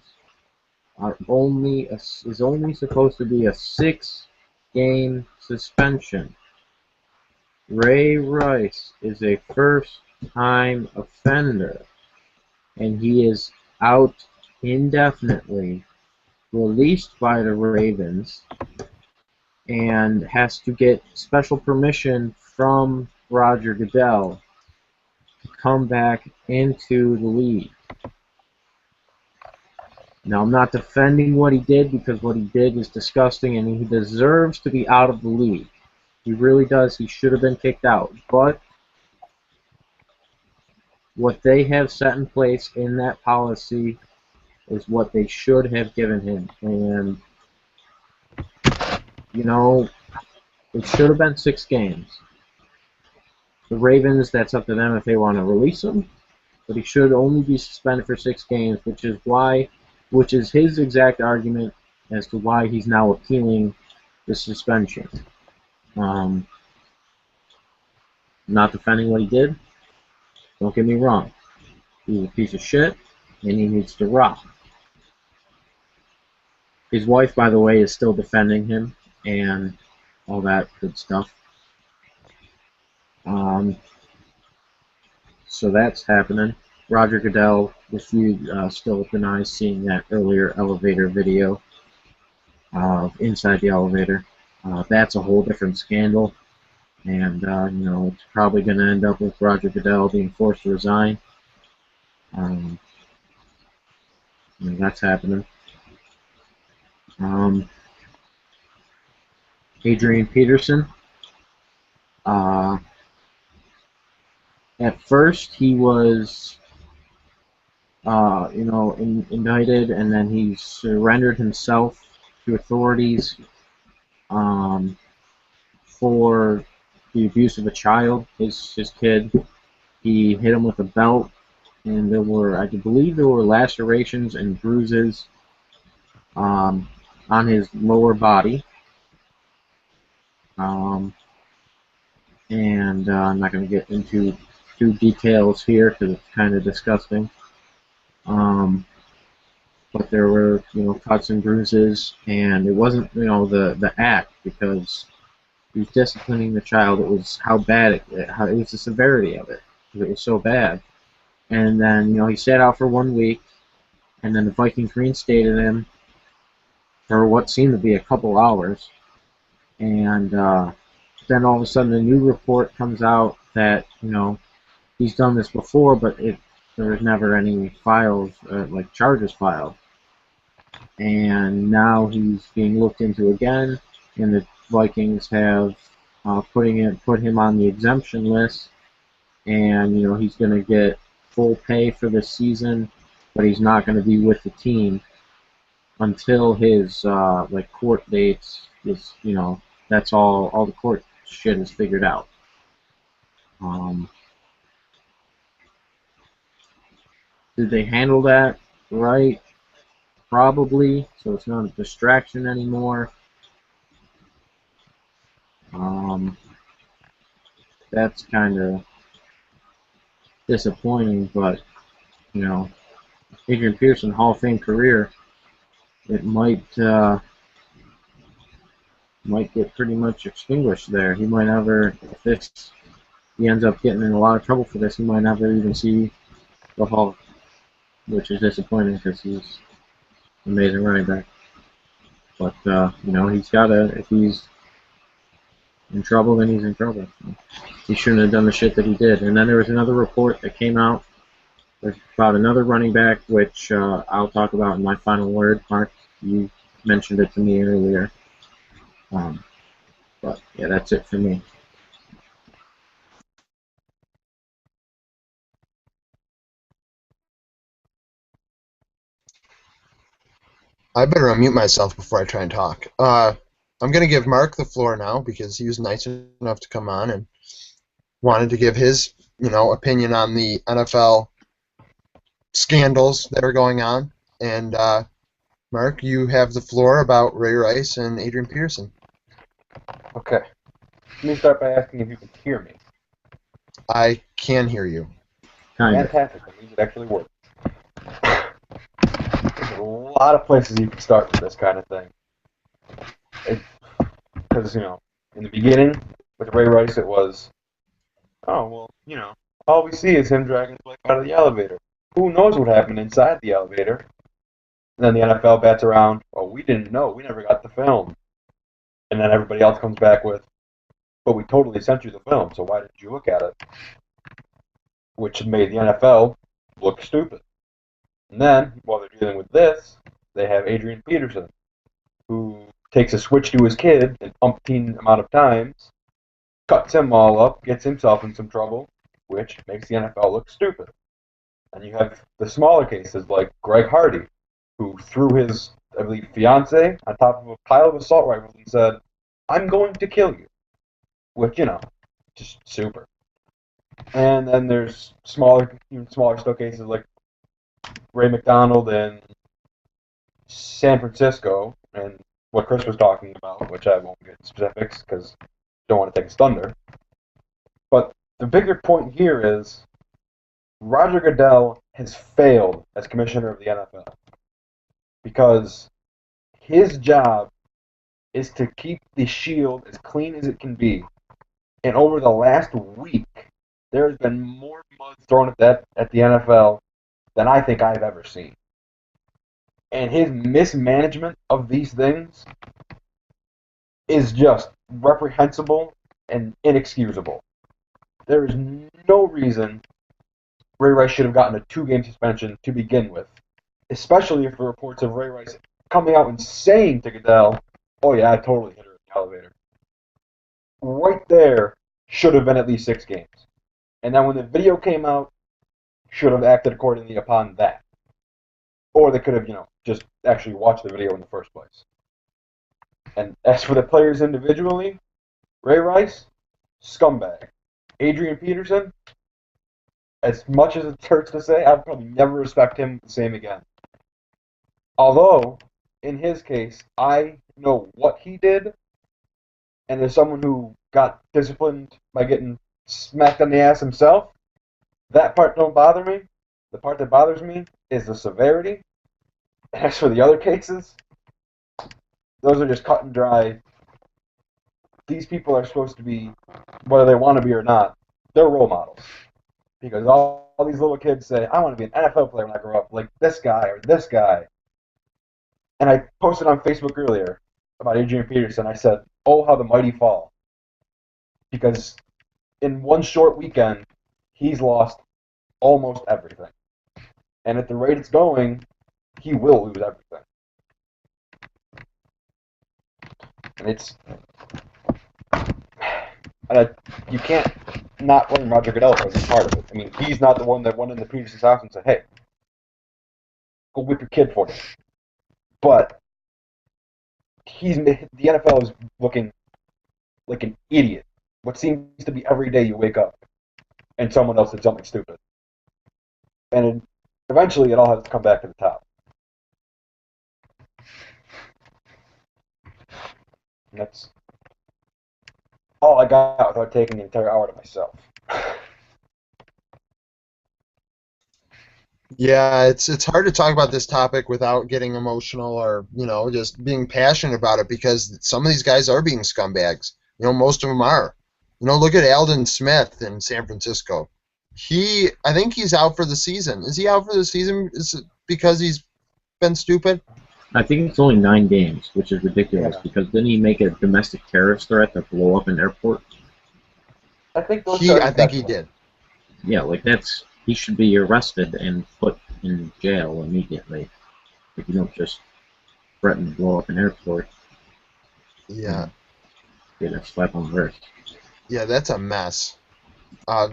[SPEAKER 3] is only supposed to be a 6-game suspension. Ray Rice is a first-time offender, and he is out indefinitely, released by the Ravens, and has to get special permission from Roger Goodell to come back into the league. Now, I'm not defending what he did, because what he did is disgusting, and he deserves to be out of the league. He really does. He should have been kicked out. But what they have set in place in that policy is what they should have given him. And, it should have been 6 games. The Ravens, that's up to them if they want to release him. But he should only be suspended for 6 games, which is his exact argument as to why he's now appealing the suspension. Not defending what he did. Don't get me wrong. He's a piece of shit, and he needs to rot. His wife, by the way, is still defending him, and all that good stuff. So that's happening. Roger Goodell, if you still deny seeing that earlier elevator video of inside the elevator, that's a whole different scandal. And, it's probably going to end up with Roger Goodell being forced to resign. That's happening. Adrian Peterson. At first, he was, indicted, and then he surrendered himself to authorities for the abuse of a child, his kid. He hit him with a belt, and I believe there were lacerations and bruises on his lower body. And I'm not going to get into too details here because it's kind of disgusting. But there were, cuts and bruises, and it wasn't, the act, because he was disciplining the child. It was how bad it was the severity of it. It was so bad. And then, he sat out for 1 week, and then the Vikings reinstated him for what seemed to be a couple hours. And then all of a sudden a new report comes out that, he's done this before, but there was never any charges filed. And now he's being looked into again, and the Vikings have put him on the exemption list, and he's going to get full pay for this season, but he's not going to be with the team until his court dates is that's all the court shit is figured out. Did they handle that right? Probably, so it's not a distraction anymore. That's kind of disappointing, but Adrian Peterson, Hall of Fame career, it might get pretty much extinguished there. He might never, if this he ends up getting in a lot of trouble for this, he might never even see the Hall, which is disappointing because he's an amazing running back. But, he's got to, if he's in trouble, then he's in trouble. He shouldn't have done the shit that he did. And then there was another report that came out about another running back, which I'll talk about in my final word. Mark, you mentioned it to me earlier. But, yeah, that's it for me.
[SPEAKER 1] I better unmute myself before I try and talk. I'm going to give Mark the floor now because he was nice enough to come on and wanted to give his, opinion on the NFL scandals that are going on. And Mark, you have the floor about Ray Rice and Adrian Peterson.
[SPEAKER 4] Okay. Let me start by asking if you can hear me.
[SPEAKER 1] I can hear you.
[SPEAKER 4] Fantastic. That means it actually works. There's a lot of places you can start with this kind of thing. Because, in the beginning, with Ray Rice, it was, all we see is him dragging his leg out of the elevator. Who knows what happened inside the elevator? And then the NFL bats around, we didn't know. We never got the film. And then everybody else comes back with, but we totally sent you the film, so why didn't you look at it? Which made the NFL look stupid. And then, while they're dealing with this, they have Adrian Peterson, who takes a switch to his kid an umpteen amount of times, cuts him all up, gets himself in some trouble, which makes the NFL look stupid. And you have the smaller cases like Greg Hardy, who threw his, I believe, fiance on top of a pile of assault rifles and said, "I'm going to kill you." Which, just super. And then there's even smaller still cases like Ray McDonald in San Francisco, and what Chris was talking about, which I won't get into specifics because I don't want to take his thunder. But the bigger point here is Roger Goodell has failed as commissioner of the NFL because his job is to keep the shield as clean as it can be. And over the last week, there has been more mud thrown at the NFL than I think I've ever seen. And his mismanagement of these things is just reprehensible and inexcusable. There is no reason Ray Rice should have gotten a 2-game suspension to begin with, especially if the reports of Ray Rice coming out and saying to Goodell, "Oh yeah, I totally hit her in the elevator." Right there should have been at least 6 games. And then when the video came out, should have acted accordingly upon that. Or they could have, just actually watched the video in the first place. And as for the players individually, Ray Rice, scumbag. Adrian Peterson, as much as it hurts to say, I'll probably never respect him the same again. Although, in his case, I know what he did, and as someone who got disciplined by getting smacked on the ass himself, that part don't bother me. The part that bothers me is the severity. As for the other cases, those are just cut and dry. These people are supposed to be, whether they want to be or not, they're role models. Because all these little kids say, "I want to be an NFL player when I grow up, like this guy or this guy." And I posted on Facebook earlier about Adrian Peterson. I said, "Oh, how the mighty fall." Because in one short weekend, he's lost almost everything. And at the rate it's going, he will lose everything. And you can't not blame Roger Goodell for this part of it. I mean, he's not the one that went into Peterson's house and said, "Hey, go whip your kid for me." But the NFL is looking like an idiot. What seems to be every day you wake up and someone else did something stupid. And eventually it all has to come back to the top. And that's all I got without taking the entire hour to myself.
[SPEAKER 1] Yeah, it's hard to talk about this topic without getting emotional or, just being passionate about it because some of these guys are being scumbags. Most of them are. Look at Aldon Smith in San Francisco. I think he's out for the season. Is he out for the season? Is it because he's been stupid?
[SPEAKER 3] I think it's only 9 games, which is ridiculous because didn't he make a domestic terrorist threat to blow up an airport?
[SPEAKER 4] I think
[SPEAKER 1] I think he did.
[SPEAKER 3] Yeah, like he should be arrested and put in jail immediately. If you don't just threaten to blow up an airport.
[SPEAKER 1] Yeah.
[SPEAKER 3] Get a slap on the wrist.
[SPEAKER 1] Yeah, that's a mess. I'll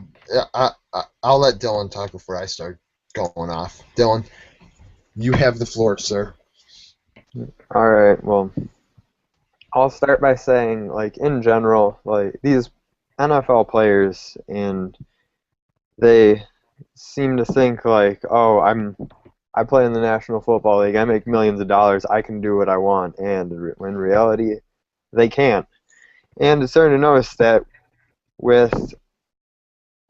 [SPEAKER 1] let Dylan talk before I start going off. Dylan, you have the floor, sir.
[SPEAKER 2] All right, well, I'll start by saying, like, in general, like, these NFL players, and they seem to think, like, oh, I play in the National Football League, I make millions of dollars, I can do what I want, and in reality, they can't. And it's starting to notice that with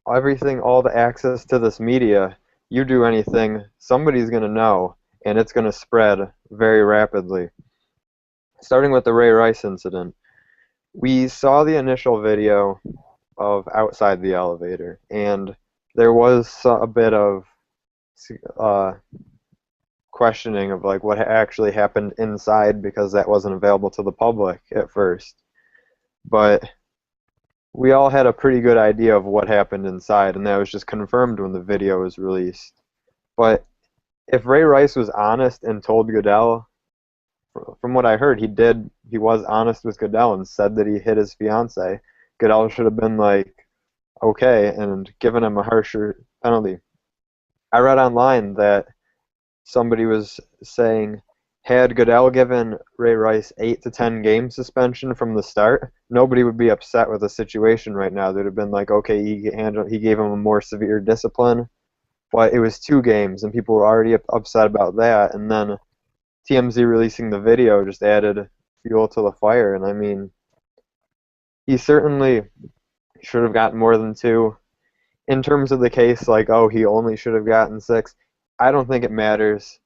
[SPEAKER 2] everything, all the access to this media, you do anything, somebody's going to know, and it's going to spread very rapidly. Starting with the Ray Rice incident, we saw the initial video of outside the elevator, and there was a bit of questioning of like what actually happened inside because that wasn't available to the public at first. But we all had a pretty good idea of what happened inside, and that was just confirmed when the video was released. But if Ray Rice was honest and told Goodell, from what I heard, he was honest with Goodell and said that he hit his fiance, Goodell should have been like, okay, and given him a harsher penalty. I read online that somebody was saying, had Goodell given Ray Rice 8 to 10 game suspension from the start, nobody would be upset with the situation right now. They'd have been like, okay, he gave him a more severe discipline, but it was 2 games, and people were already upset about that. And then TMZ releasing the video just added fuel to the fire. And I mean, he certainly should have gotten more than 2. In terms of the case, like, oh, he only should have gotten 6, I don't think it matters.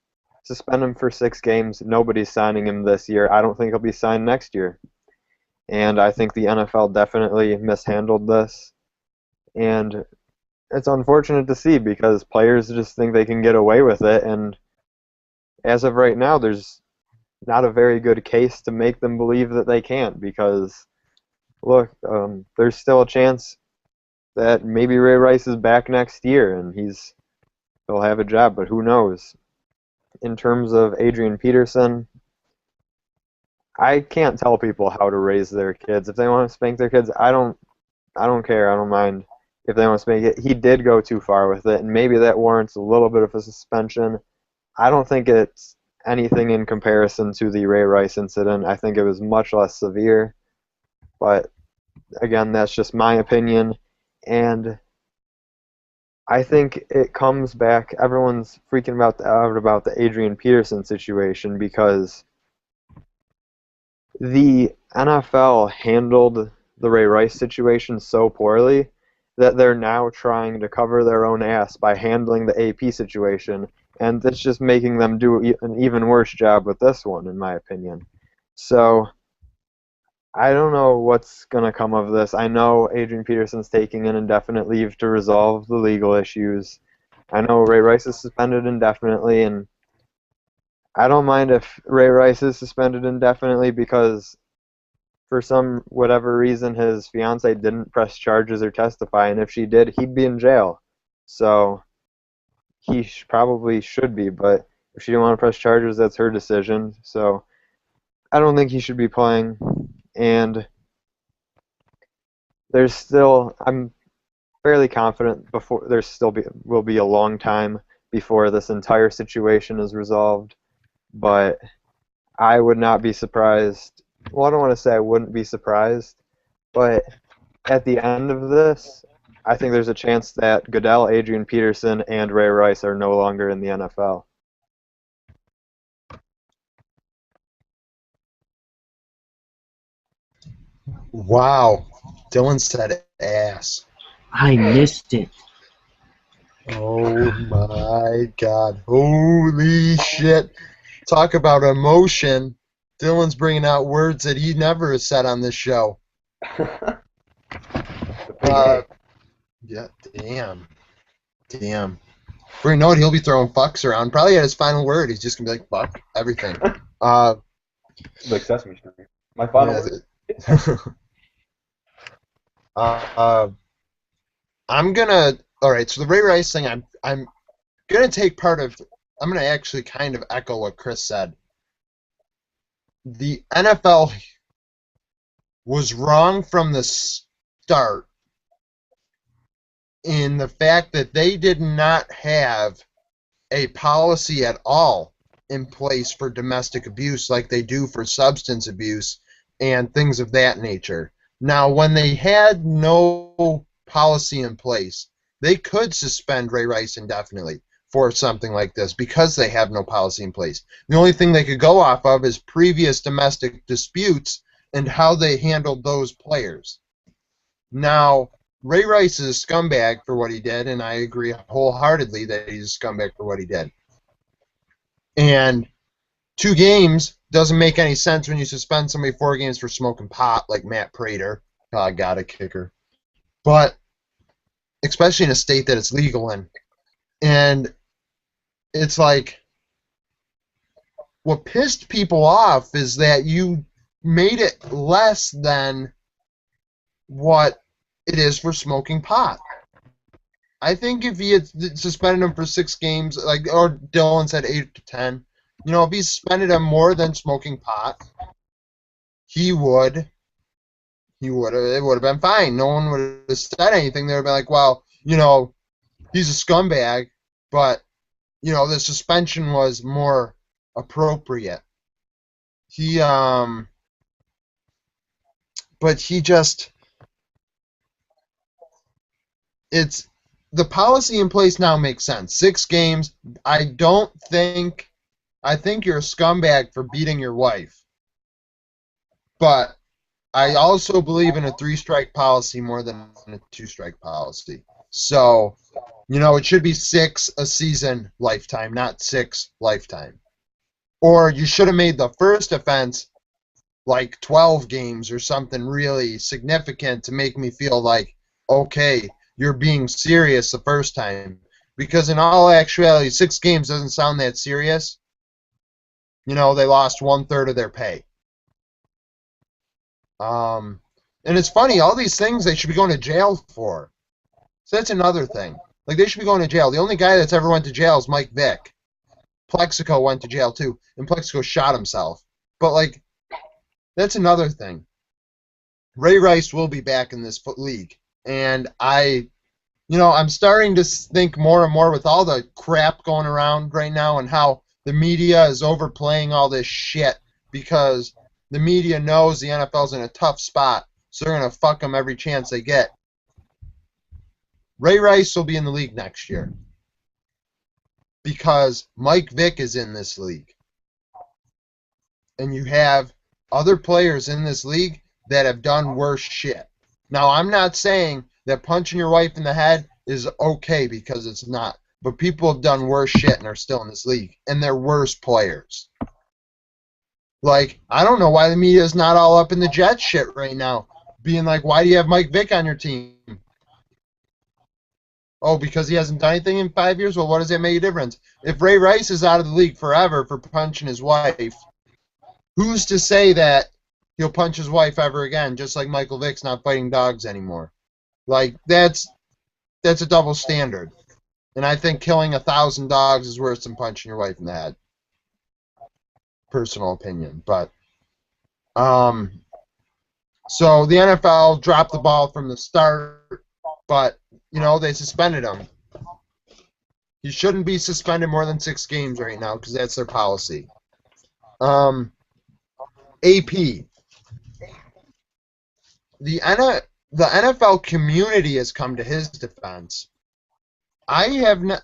[SPEAKER 2] Suspend him for 6 games. Nobody's signing him this year. I don't think he'll be signed next year. And I think the NFL definitely mishandled this. And it's unfortunate to see because players just think they can get away with it. And as of right now, there's not a very good case to make them believe that they can't because, look, there's still a chance that maybe Ray Rice is back next year and he'll have a job, but who knows? In terms of Adrian Peterson, I can't tell people how to raise their kids. If they want to spank their kids, I don't care. I don't mind if they want to spank it. He did go too far with it, and maybe that warrants a little bit of a suspension. I don't think it's anything in comparison to the Ray Rice incident. I think it was much less severe, but again, that's just my opinion, and I think it comes back. Everyone's freaking out about the Adrian Peterson situation because the NFL handled the Ray Rice situation so poorly that they're now trying to cover their own ass by handling the AP situation, and that's just making them do an even worse job with this one, in my opinion. So I don't know what's going to come of this. I know Adrian Peterson's taking an indefinite leave to resolve the legal issues. I know Ray Rice is suspended indefinitely, and I don't mind if Ray Rice is suspended indefinitely because for whatever reason his fiance didn't press charges or testify, and if she did, he'd be in jail. So he probably should be, but if she didn't want to press charges, that's her decision. So I don't think he should be playing. And I'm fairly confident will be a long time before this entire situation is resolved, but I would not be surprised. Well, I don't want to say I wouldn't be surprised, but at the end of this, I think there's a chance that Goodell, Adrian Peterson, and Ray Rice are no longer in the NFL.
[SPEAKER 1] Wow. Dylan said ass.
[SPEAKER 3] I missed it.
[SPEAKER 1] Oh my God. Holy shit. Talk about emotion. Dylan's bringing out words that he never has said on this show. Yeah, damn. Before you know it, he'll be throwing fucks around. Probably at his final word, he's just gonna be like, fuck everything.
[SPEAKER 4] Like Sesame Street. My final
[SPEAKER 1] Yeah,
[SPEAKER 4] word.
[SPEAKER 1] I'm gonna. All right, so the Ray Rice thing, I'm gonna take part of. I'm gonna actually kind of echo what Chris said. The NFL was wrong from the start in the fact that they did not have a policy at all in place for domestic abuse like they do for substance abuse and things of that nature. Now, when they had no policy in place, they could suspend Ray Rice indefinitely for something like this because they have no policy in place. The only thing they could go off of is previous domestic disputes and how they handled those players. Now, Ray Rice is a scumbag for what he did, and I agree wholeheartedly that he's a scumbag for what he did. And 2 games doesn't make any sense when you suspend somebody 4 games for smoking pot, like Matt Prater. Got a kicker. But especially in a state that it's legal in. And it's like, what pissed people off is that you made it less than what it is for smoking pot. I think if he had suspended him for 6 games, like, or Dylan said 8 to 10, if he suspended him more than smoking pot, it would have been fine. No one would have said anything. They would have been like, well, he's a scumbag, but, the suspension was more appropriate. But he just, the policy in place now makes sense. 6 games, I think you're a scumbag for beating your wife. But I also believe in a 3-strike policy more than a 2-strike policy. So, it should be 6 a season lifetime, not 6 lifetime. Or you should have made the first offense like 12 games or something really significant to make me feel like, okay, you're being serious the first time. Because in all actuality, 6 games doesn't sound that serious. They lost 1/3 of their pay. And it's funny, all these things they should be going to jail for. So that's another thing. Like, they should be going to jail. The only guy that's ever went to jail is Mike Vick. Plexico went to jail too, and Plexico shot himself. But, like, that's another thing. Ray Rice will be back in this league. And I'm starting to think more and more with all the crap going around right now and how the media is overplaying all this shit because the media knows the NFL's in a tough spot, so they're going to fuck them every chance they get. Ray Rice will be in the league next year because Mike Vick is in this league. And you have other players in this league that have done worse shit. Now, I'm not saying that punching your wife in the head is okay because it's not. But people have done worse shit and are still in this league. And they're worse players. Like, I don't know why the media is not all up in the Jets shit right now. Being like, why do you have Mike Vick on your team? Oh, because he hasn't done anything in 5 years? Well, what does that make a difference? If Ray Rice is out of the league forever for punching his wife, who's to say that he'll punch his wife ever again, just like Michael Vick's not fighting dogs anymore? Like, that's a double standard. And I think killing 1,000 dogs is worse than punching your wife in the head. Personal opinion. But, so the NFL dropped the ball from the start, but, they suspended him. He shouldn't be suspended more than 6 games right now because that's their policy. AP. The NFL community has come to his defense. I have not,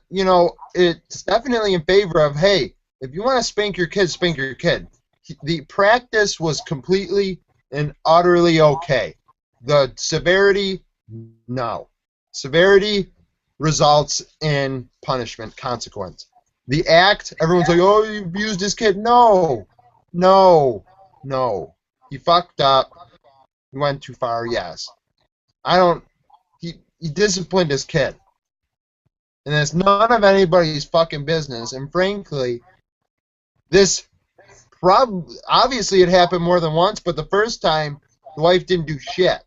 [SPEAKER 1] it's definitely in favor of, hey, if you want to spank your kid, spank your kid. The practice was completely and utterly okay. The severity, no. Severity results in punishment, consequence. The act, everyone's like, oh, you abused his kid. No. He fucked up. He went too far, yes. he disciplined his kid. And it's none of anybody's fucking business. And frankly, this obviously it happened more than once, but the first time, the wife didn't do shit.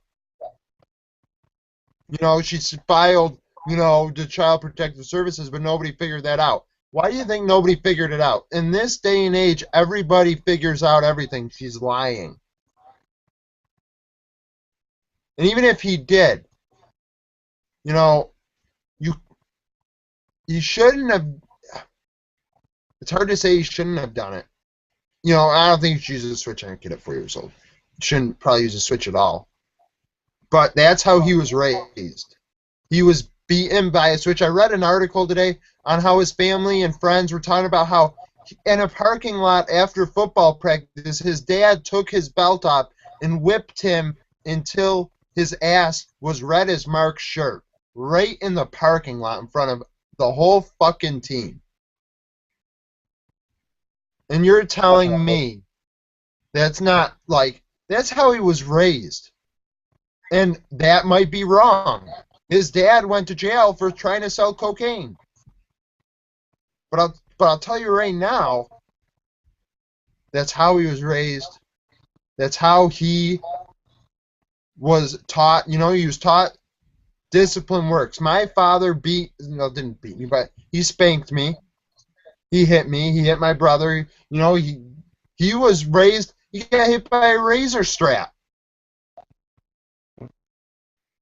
[SPEAKER 1] You know, she filed, you know, the Child Protective Services, but nobody figured that out. Why do you think nobody figured it out? In this day and age, everybody figures out everything. She's lying. And even if he did, you know, you shouldn't have. It's hard to say you shouldn't have done it. You know, I don't think you should use a Switch on a kid at 4 years old. You shouldn't probably use a Switch at all. But that's how he was raised. He was beaten by a Switch. I read an article today on how his family and friends were talking about how in a parking lot after football practice, his dad took his belt off and whipped him until his ass was red as Mark's shirt, right in the parking lot in front of the whole fucking team. And you're telling me that's not, like, that's how he was raised. And that might be wrong. His dad went to jail for trying to sell cocaine. But I'll tell you right now, that's how he was raised. That's how he was taught. You know, he was taught discipline works. My father didn't beat me, but he spanked me. He hit me. He hit my brother. You know, he was raised. He got hit by a razor strap.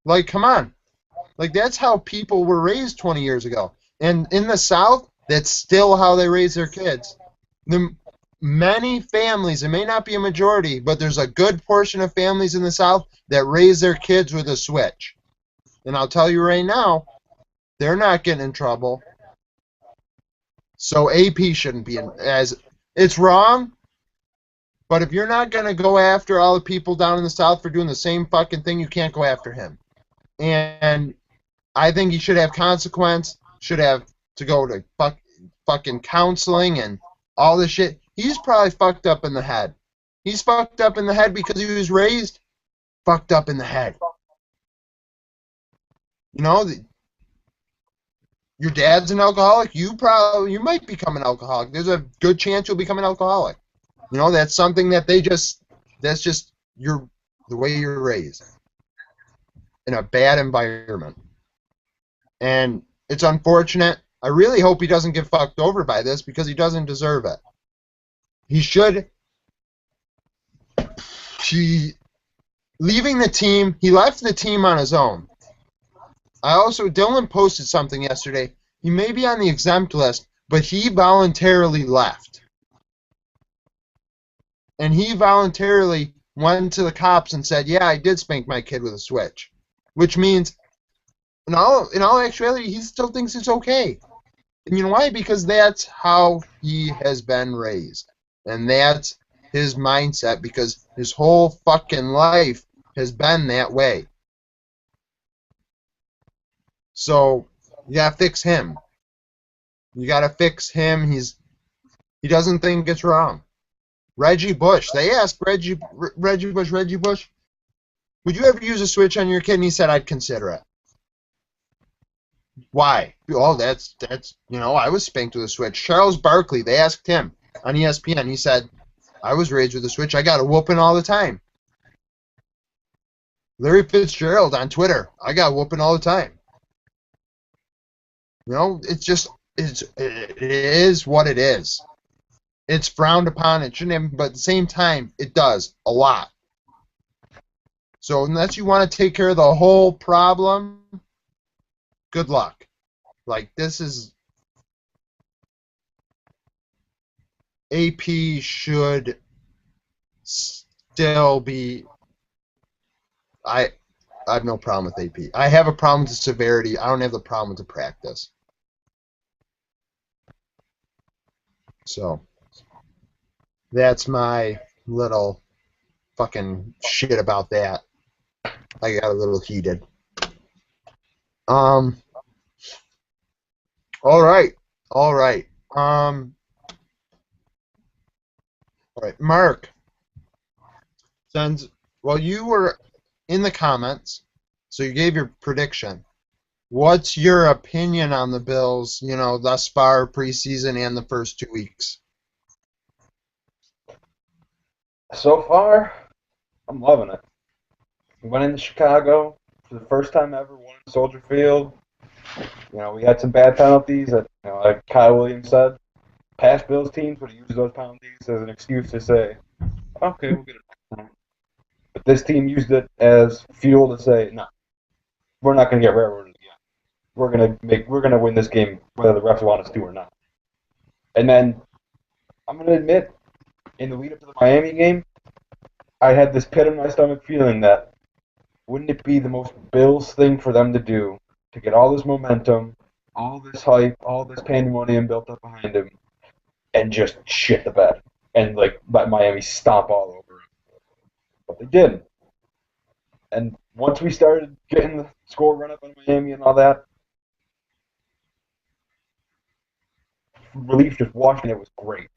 [SPEAKER 1] Like, come on. Like, that's how people were raised 20 years ago. And in the South, that's still how they raise their kids. Many families, it may not be a majority, but there's a good portion of families in the South that raise their kids with a Switch. And I'll tell you right now, they're not getting in trouble. So AP shouldn't be it's wrong, but if you're not going to go after all the people down in the South for doing the same fucking thing, you can't go after him. And I think he should have consequence, should have to go to fucking counseling and all this shit. He's probably fucked up in the head. He's fucked up in the head because he was raised fucked up in the head. You know, your dad's an alcoholic, you might become an alcoholic. There's a good chance you'll become an alcoholic. You know, that's something that that's just the way you're raised in a bad environment. And it's unfortunate. I really hope he doesn't get fucked over by this because he doesn't deserve it. He should. Leaving the team, he left the team on his own. Dylan posted something yesterday. He may be on the exempt list, but he voluntarily left. And he voluntarily went to the cops and said, yeah, I did spank my kid with a Switch. Which means, in all actuality, he still thinks it's okay. And you know why? Because that's how he has been raised. And that's his mindset, because his whole fucking life has been that way. So you gotta fix him. You gotta fix him. He doesn't think it's wrong. Reggie Bush. They asked Reggie Bush, would you ever use a Switch on your kid? And he said, I'd consider it. Why? Oh, that's I was spanked with a Switch. Charles Barkley. They asked him on ESPN. He said, I was raised with a Switch. I got a whooping all the time. Larry Fitzgerald on Twitter. I got a whooping all the time. You know, it is what it is. It's frowned upon. It shouldn't have, but at the same time, it does a lot. So unless you want to take care of the whole problem, good luck. Like, this is... AP should still be... I have no problem with AP. I have a problem with the severity. I don't have the problem with the practice. So, that's my little fucking shit about that. I got a little heated. All right. All right, Mark. You were in the comments, so you gave your prediction. What's your opinion on the Bills, thus far preseason and the first 2 weeks?
[SPEAKER 4] So far, I'm loving it. We went into Chicago for the first time ever, won in Soldier Field. We had some bad penalties that, like Kyle Williams said, past Bills teams would use those penalties as an excuse to say, okay, we'll get it next time. But this team used it as fuel to say, no, we're not going to get railroaded again. We're gonna win this game whether the refs want us to or not. And then I'm gonna admit, in the lead up to the Miami game, I had this pit in my stomach feeling that wouldn't it be the most Bills thing for them to do to get all this momentum, all this hype, all this pandemonium built up behind him, and just shit the bed and like let Miami stomp all over him. But they didn't. And once we started getting the score run up on Miami and all that, relief just watching it was great.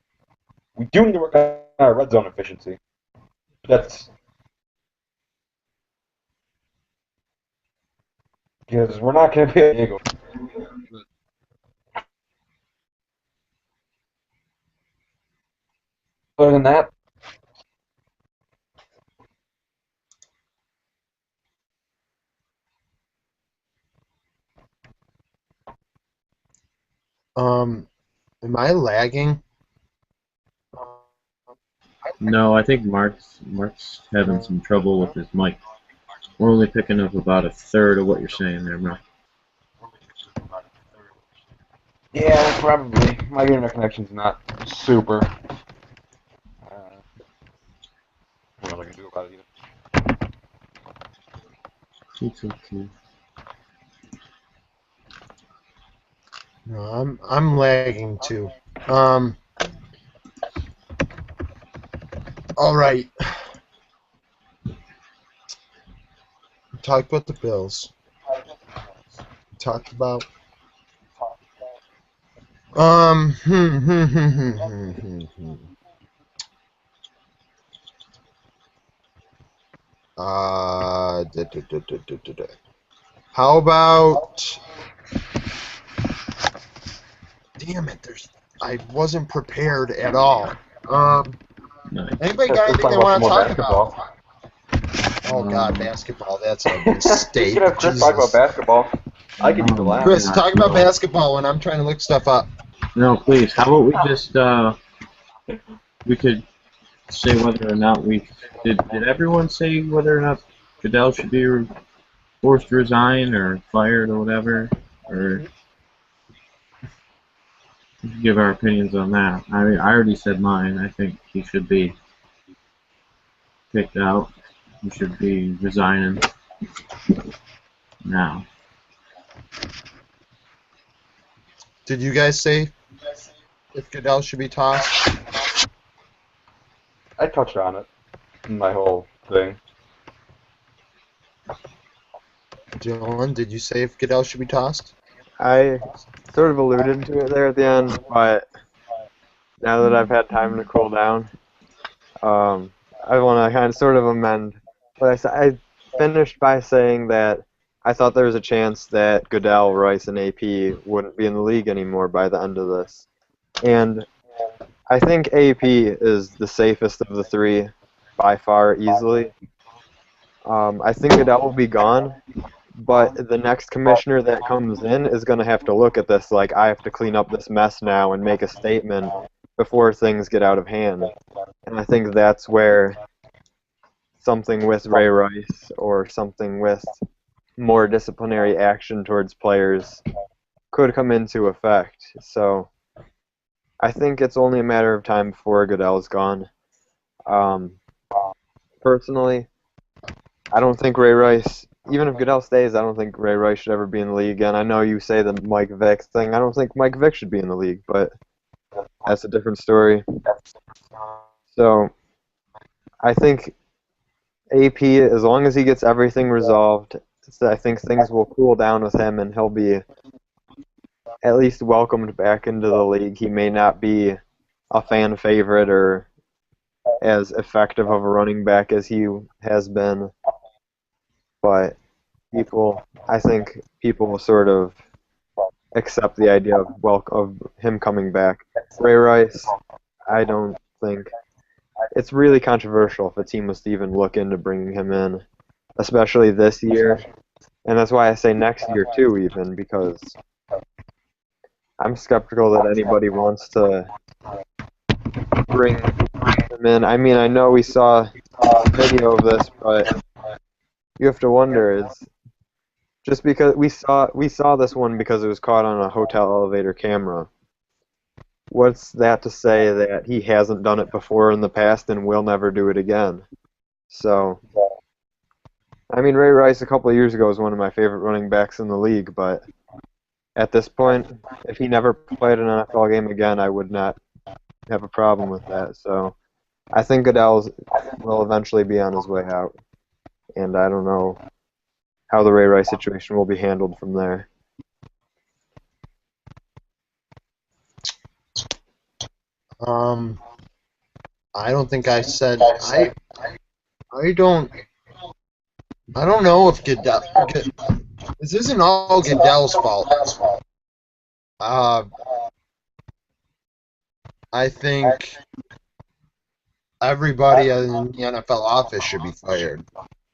[SPEAKER 4] We do need to work on our red zone efficiency. That's because we're not going to be able to go. Other than that,
[SPEAKER 1] Am I lagging?
[SPEAKER 3] No, I think Mark's having some trouble with his mic. We're only picking up about a third of what you're saying there, Mark.
[SPEAKER 4] yeah, probably. My internet connection's not super. What am I going to do about it either?
[SPEAKER 3] It's okay.
[SPEAKER 1] No, I'm lagging too. All right. We talked about the Bills. We talked about How about? Damn it! I wasn't prepared at all.
[SPEAKER 3] Nice.
[SPEAKER 1] Anybody got anything they want to talk about? Oh God, basketball. That's a mistake.
[SPEAKER 4] You can have Chris talk about basketball. I can use the laugh.
[SPEAKER 1] Chris, talk about basketball when I'm trying to look stuff up.
[SPEAKER 3] No, please. How about we just we could say whether or not we did everyone say whether or not Goodell should be forced to resign or fired or whatever, or we should give our opinions on that. I mean, I already said mine. I think he should be kicked out. He should be resigning now.
[SPEAKER 1] Did you guys say if Goodell should be tossed?
[SPEAKER 4] I touched on it in my whole thing.
[SPEAKER 1] Dylan, did you say if Goodell should be tossed?
[SPEAKER 2] I sort of alluded to it there at the end, but now that I've had time to cool down, I want to kind of sort of amend what I said. I finished by saying that I thought there was a chance that Goodell, Rice, and AP wouldn't be in the league anymore by the end of this. And I think AP is the safest of the three by far, easily. I think Goodell will be gone, but the next commissioner that comes in is going to have to look at this like, I have to clean up this mess now and make a statement before things get out of hand. And I think that's where something with Ray Rice or something with more disciplinary action towards players could come into effect. So I think it's only a matter of time before Goodell's gone. Personally, I don't think Ray Rice, even if Goodell stays, I don't think Ray Rice should ever be in the league again. I know you say the Mike Vick thing. I don't think Mike Vick should be in the league, but that's a different story. So I think AP, as long as he gets everything resolved, I think things will cool down with him and he'll be at least welcomed back into the league. He may not be a fan favorite or as effective of a running back as he has been, but I think people will sort of accept the idea of him coming back. Ray Rice, I don't think it's really controversial if a team was to even look into bringing him in, especially this year. And that's why I say next year too, even, because I'm skeptical that anybody wants to bring him in. I mean, I know we saw a video of this, but you have to wonder, is just because we saw this one because it was caught on a hotel elevator camera. What's that to say that he hasn't done it before in the past and will never do it again? So, I mean, Ray Rice a couple of years ago was one of my favorite running backs in the league, but at this point, if he never played an NFL game again, I would not have a problem with that. So, I think Goodell will eventually be on his way out, and I don't know how the Ray Rice situation will be handled from there.
[SPEAKER 1] I don't think I said I don't know if Goodell. This isn't all Goodell's fault. I think everybody in the NFL office should be fired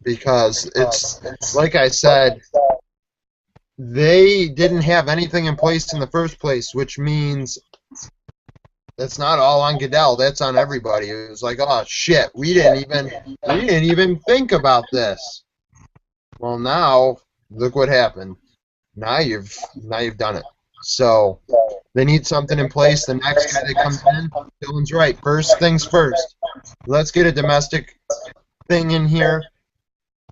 [SPEAKER 1] because it's like I said, they didn't have anything in place in the first place, which means that's not all on Goodell. That's on everybody. It was like, oh shit, we didn't even think about this. Well, now look what happened. Now you've done it. So they need something in place. The next guy that comes in, Dylan's right. First things first. Let's get a domestic thing in here.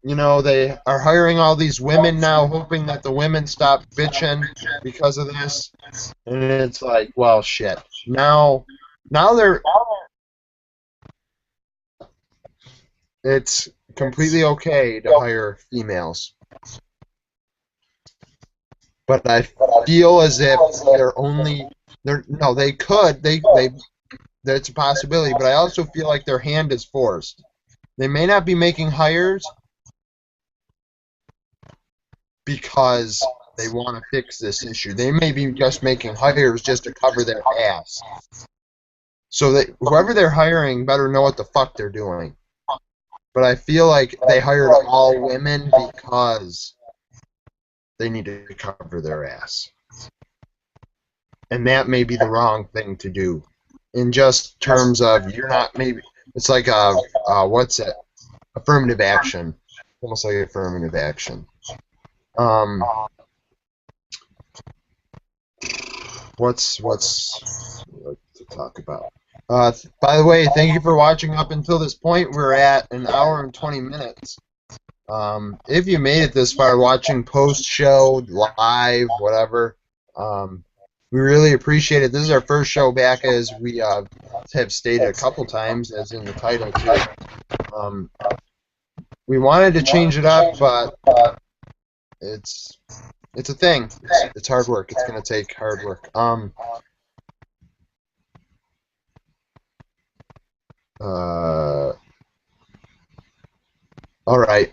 [SPEAKER 1] You know, they are hiring all these women now, hoping that the women stop bitching because of this. And it's like, well, shit. Now it's completely okay to hire females. But I feel as if they could, that's a possibility, but I also feel like their hand is forced. They may not be making hires because they want to fix this issue. They may be just making hires just to cover their ass. So that whoever they're hiring better know what the fuck they're doing. But I feel like they hired all women because they need to cover their ass. And that may be the wrong thing to do. In just terms of, you're not maybe, it's like what's it? Affirmative action. Almost like affirmative action. What's to talk about? By the way, thank you for watching up until this point. We're at an hour and 20 minutes. If you made it this far watching post-show, live, whatever, we really appreciate it. This is our first show back, as we have stated a couple times, as in the title, too. We wanted to change it up, but it's a thing. It's hard work. It's going to take hard work. All right.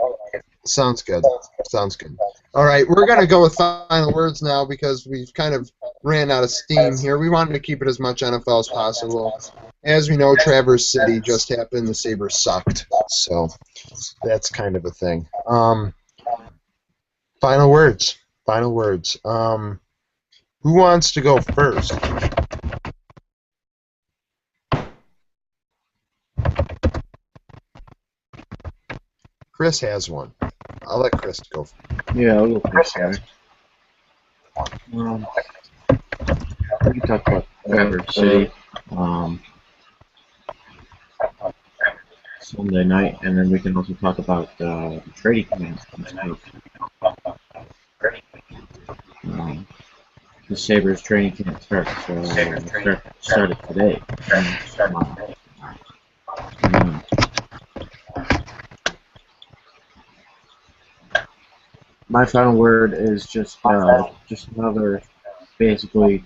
[SPEAKER 1] Sounds good. Sounds good. All right, we're going to go with final words now because we've kind of ran out of steam here. We wanted to keep it as much NFL as possible. As we know, Traverse City just happened. The Sabres sucked. So that's kind of a thing. Final words. Final words. Who wants to go first? Chris has one. I'll let Chris go.
[SPEAKER 3] Yeah, I'll go first, Gary. We can talk about Traverse City Sunday night, and then we can also talk about the trading camp. The Sabres training camp started today. My final word is just another, basically,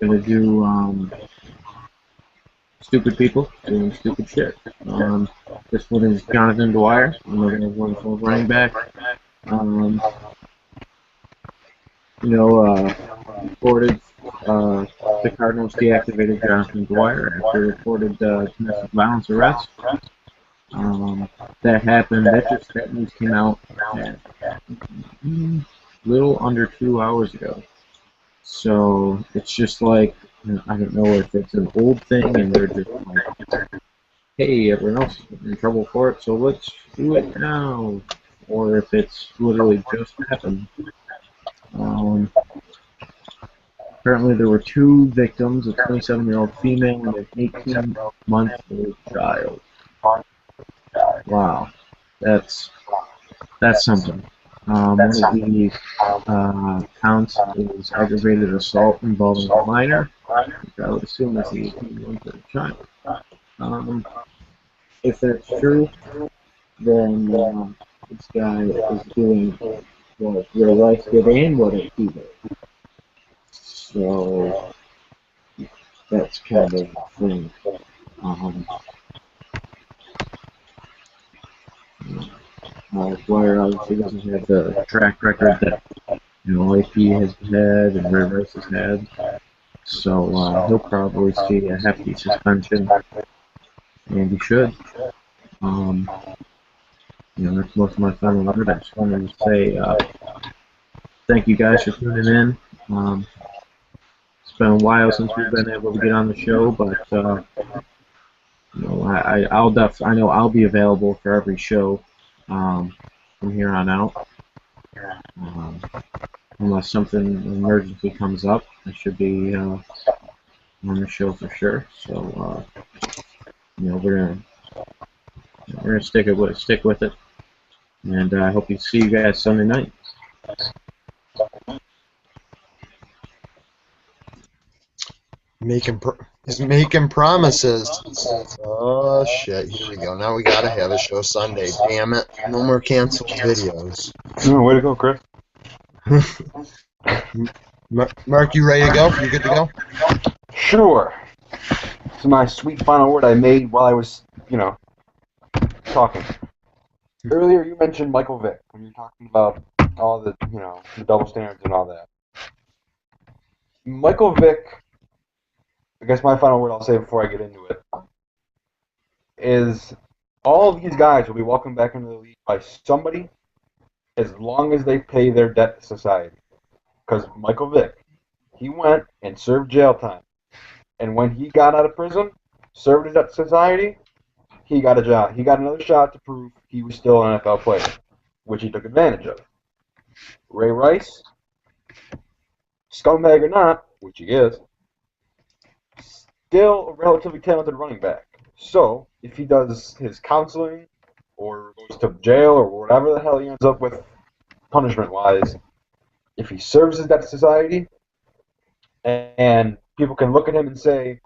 [SPEAKER 3] gonna do stupid people doing stupid shit. This one is Jonathan Dwyer, another wonderful running back. Um, you know, reported the Cardinals deactivated Jonathan Dwyer after reported domestic violence arrest. That happened. That news came out a little under 2 hours ago. So it's just like, I don't know if it's an old thing and they're just like, hey, everyone else is in trouble for it, so let's do it now, or if it's literally just happened. Apparently there were two victims, a 27-year-old female and an 18-month-old child. Wow, that's something. One of the counts is aggravated assault involving a minor, which I would assume is the 18-month-old child. If that's true, then this guy is doing what real life did and what he did. So that's kind of a thing. Dwyer obviously doesn't have the track record that AP has had and Ray Rice has had. So he'll probably see a hefty suspension, and he should. That's most of my final word. I just wanted to say thank you guys for tuning in. It's been a while since we've been able to get on the show, but I know I'll be available for every show from here on out. Unless something emergency comes up, I should be on the show for sure. So we're gonna stick with it, and I hope you see you guys Sunday night.
[SPEAKER 1] He's making promises. Oh shit! Here we go. Now we gotta have a show Sunday. Damn it! No more canceled videos.
[SPEAKER 4] Oh, way to go, Chris.
[SPEAKER 1] Mark, you ready to go? You good to go?
[SPEAKER 4] Sure. This is my sweet final word I made while I was, talking. Earlier you mentioned Michael Vick when you were talking about all the, the double standards and all that. Michael Vick, I guess my final word I'll say before I get into it, is all of these guys will be welcomed back into the league by somebody as long as they pay their debt to society. Because Michael Vick, he went and served jail time. And when he got out of prison, served his debt to society, he got a job. He got another shot to prove he was still an NFL player, which he took advantage of. Ray Rice, scumbag or not, which he is, still a relatively talented running back. So, if he does his counseling or goes to jail or whatever the hell he ends up with punishment-wise, if he serves his debt to society and people can look at him and say,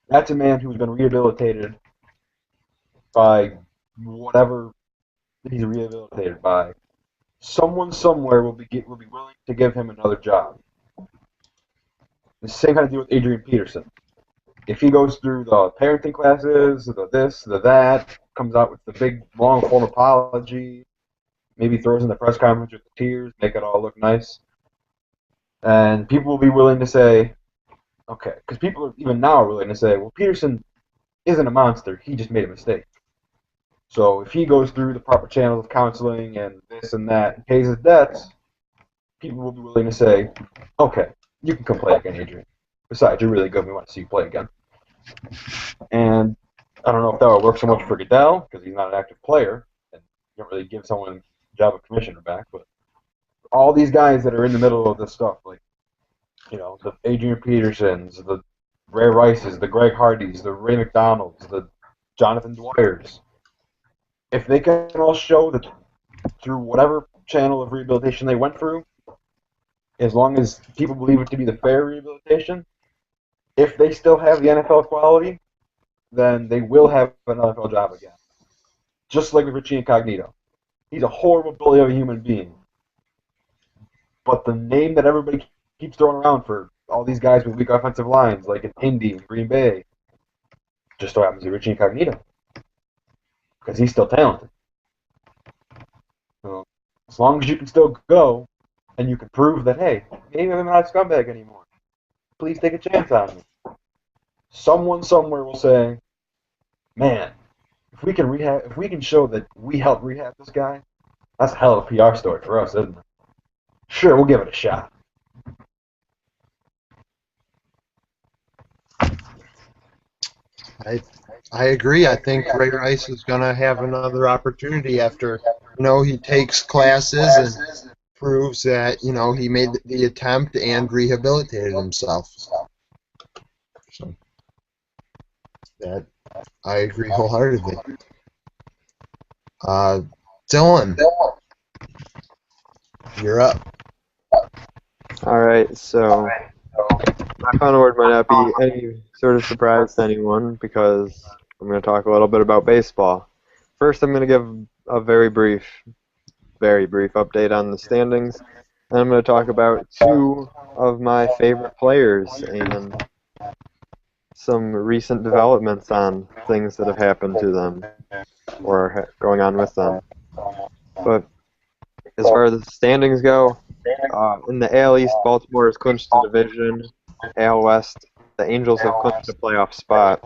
[SPEAKER 4] that's a man who's been rehabilitated by whatever he's rehabilitated by, someone somewhere will be willing to give him another job. The same kind of deal with Adrian Peterson. If he goes through the parenting classes, the this, the that, comes out with the big, long, full apology, maybe throws in the press conference with the tears, make it all look nice, and people will be willing to say, okay, because people are even now willing to say, well, Peterson isn't a monster, he just made a mistake. So if he goes through the proper channels of counseling and this and that and pays his debts, people will be willing to say, okay, you can come play again, Adrian. Besides, you're really good. We want to see you play again. And I don't know if that would work so much for Goodell, because he's not an active player, and you don't really give someone the job of commissioner back, but all these guys that are in the middle of this stuff, like, the Adrian Petersons, the Ray Rices, the Greg Hardys, the Ray McDonalds, the Jonathan Dwyers, if they can all show that through whatever channel of rehabilitation they went through, as long as people believe it to be the fair rehabilitation, if they still have the NFL quality, then they will have an NFL job again. Just like with Richie Incognito. He's a horrible bully of a human being. But the name that everybody keeps throwing around for all these guys with weak offensive lines, like in Indy and Green Bay, just so happens to be Richie Incognito. Because he's still talented. As long as you can still go, and you can prove that, hey, maybe I'm not a scumbag anymore. Please take a chance on me. Someone somewhere will say, man, if we can show that we helped rehab this guy, that's a hell of a PR story for us, isn't it? Sure, we'll give it a shot.
[SPEAKER 1] I agree. I think Ray Rice is going to have another opportunity after, he takes classes and proves that, he made the attempt and rehabilitated himself. So that I agree wholeheartedly. Dylan, you're up.
[SPEAKER 2] All right, so my final word might not be any sort of surprise to anyone because I'm going to talk a little bit about baseball. First, I'm going to give a very brief update on the standings, and I'm going to talk about two of my favorite players and some recent developments on things that have happened to them or going on with them. But as far as the standings go, in the AL East, Baltimore has clinched the division. AL West, the Angels have clinched a playoff spot.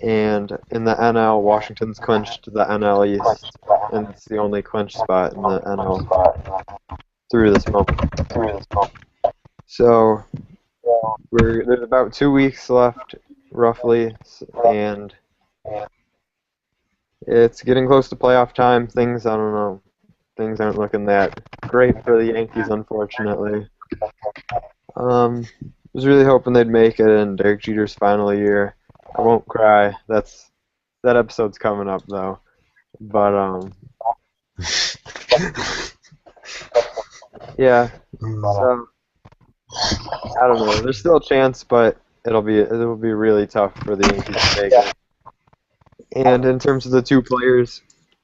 [SPEAKER 2] And in the NL, Washington's clinched the NL East, and it's the only clinched spot in the NL through this moment. So there's about 2 weeks left, roughly, and it's getting close to playoff time. Things aren't looking that great for the Yankees, unfortunately. I was really hoping they'd make it in Derek Jeter's final year. I won't cry. That episode's coming up though. But yeah. So I don't know. There's still a chance, but it'll be really tough for the Yankees to make it. And in terms of the two players,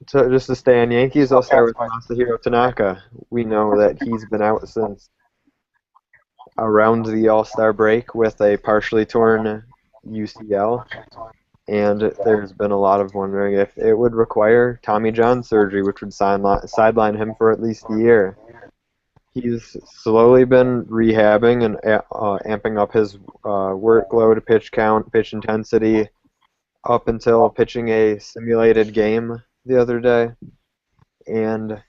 [SPEAKER 2] just to stay on Yankees, I'll start with Masahiro Tanaka. We know that he's been out since around the All-Star break with a partially torn UCL, and there's been a lot of wondering if it would require Tommy John surgery, which would sideline him for at least a year. He's slowly been rehabbing and amping up his workload, pitch count, pitch intensity, up until pitching a simulated game the other day, and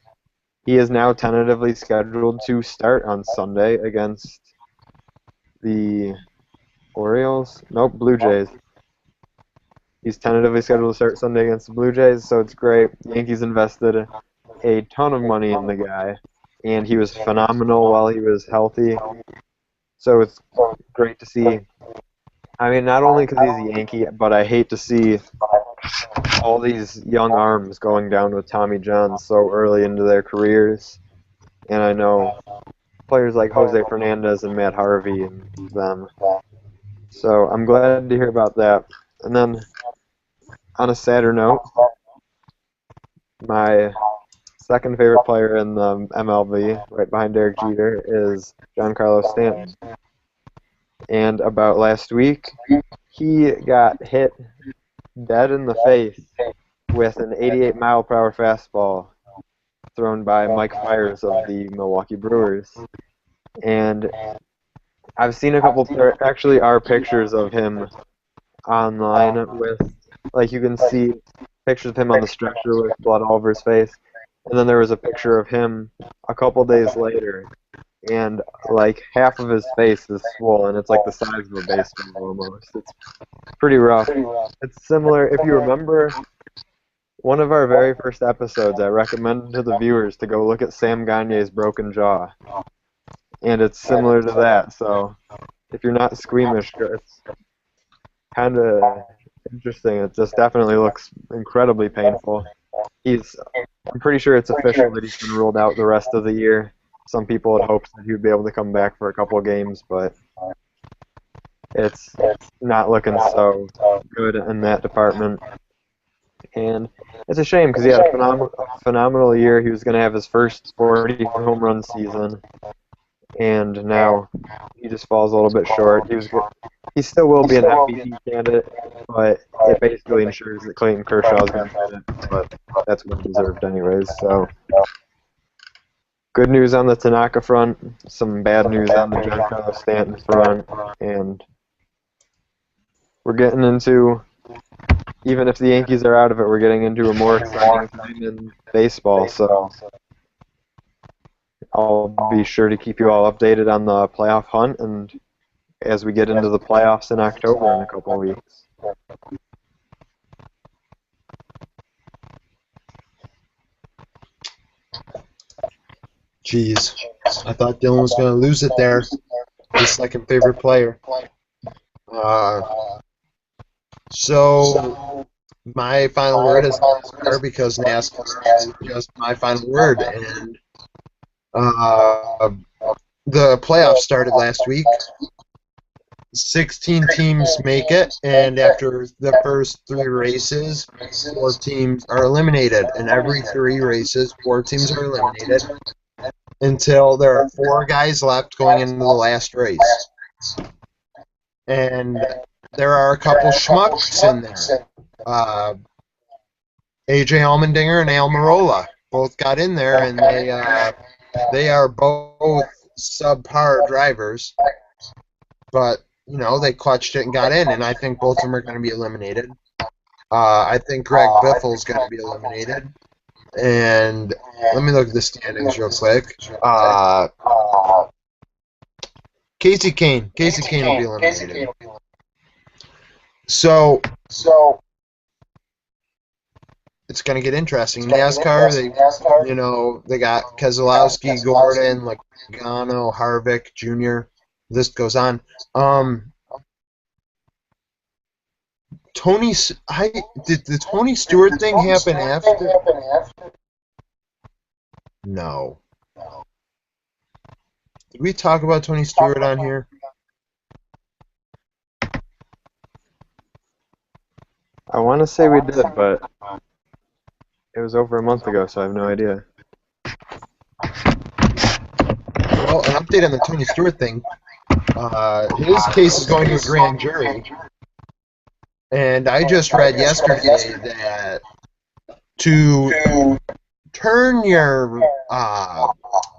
[SPEAKER 2] he is now tentatively scheduled to start on Sunday against the Blue Jays. He's tentatively scheduled to start Sunday against the Blue Jays, so it's great. The Yankees invested a ton of money in the guy, and he was phenomenal while he was healthy. So it's great to see. I mean, not only because he's a Yankee, but I hate to see all these young arms going down with Tommy John so early into their careers. And I know players like Jose Fernandez and Matt Harvey and them. So I'm glad to hear about that. And then on a sadder note, my second favorite player in the MLB, right behind Derek Jeter, is Giancarlo Stanton. And about last week, he got hit dead in the face with an 88-mile-per-hour fastball thrown by Mike Fiers of the Milwaukee Brewers. And I've seen a couple, there actually are pictures of him online with, like, you can see pictures of him on the stretcher with blood all over his face. And then there was a picture of him a couple days later, and like half of his face is swollen. It's like the size of a baseball almost. It's pretty rough. It's similar, if you remember, one of our very first episodes, I recommended to the viewers to go look at Sam Gagne's broken jaw. And it's similar to that, so if you're not squeamish, it's kind of interesting. It just definitely looks incredibly painful. I'm pretty sure it's official that he's been ruled out the rest of the year. Some people had hoped that he would be able to come back for a couple of games, but it's not looking so good in that department. And it's a shame because he had a phenomenal year. He was going to have his first 40 home run season. and now he just falls a little bit short. He still will be an MVP candidate, but it basically ensures that Clayton Kershaw is going to win it. But that's well deserved, anyways. So, good news on the Tanaka front, some bad news on the Giancarlo Stanton front, and we're getting into, even if the Yankees are out of it, we're getting into a more exciting time in baseball. So I'll be sure to keep you all updated on the playoff hunt and as we get into the playoffs in October in a couple of weeks.
[SPEAKER 1] Jeez, I thought Dylan was going to lose it there. His second favorite player. So my final word is NASCAR because NASCAR is just my final word. And the playoffs started last week. 16 teams make it, and after the first 3 races, 4 teams are eliminated. And every 3 races, 4 teams are eliminated until there are 4 guys left going into the last race. And there are a couple schmucks in there. AJ Allmendinger and Al Mirola both got in there, and they are both subpar drivers. But, you know, they clutched it and got in, and I think both of them are going to be eliminated. I think Greg Biffle's going to be eliminated. And let me look at the standings real quick. Casey Kane will be eliminated. So it's going to get interesting. NASCAR, they got Keselowski, Gordon, Logano, Harvick Jr. List goes on. Did the Tony Stewart thing happen after? No. Did we talk about Tony Stewart on here?
[SPEAKER 2] I want to say we did, but it was over a month ago, so I have no idea.
[SPEAKER 1] Well, an update on the Tony Stewart thing. His case is going to a grand jury. And I just read yesterday that to turn your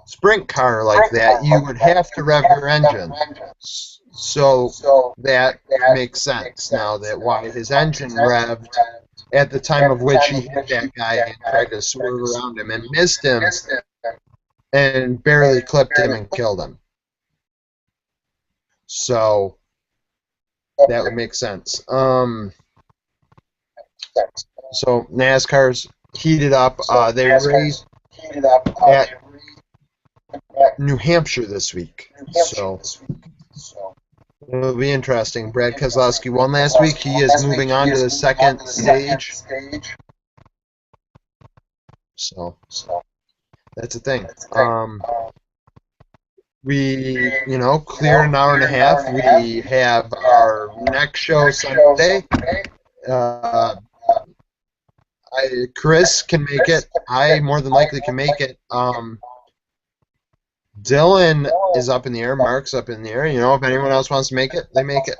[SPEAKER 1] sprint car like that, you would have to rev your engine. So that makes sense now that why his engine revved at the time of which he hit that guy and tried to swerve around him and missed him and barely clipped him and killed him. So that would make sense. So NASCAR's heated up. They raced at New Hampshire this week. So it'll be interesting. Brad Keselowski won last week. He is moving on to the second stage. So that's the thing. We, clear an hour and a half. We have our next show Sunday. Chris can make it. I more than likely can make it. Dylan is up in the air. Mark's up in the air. If anyone else wants to make it, they make it.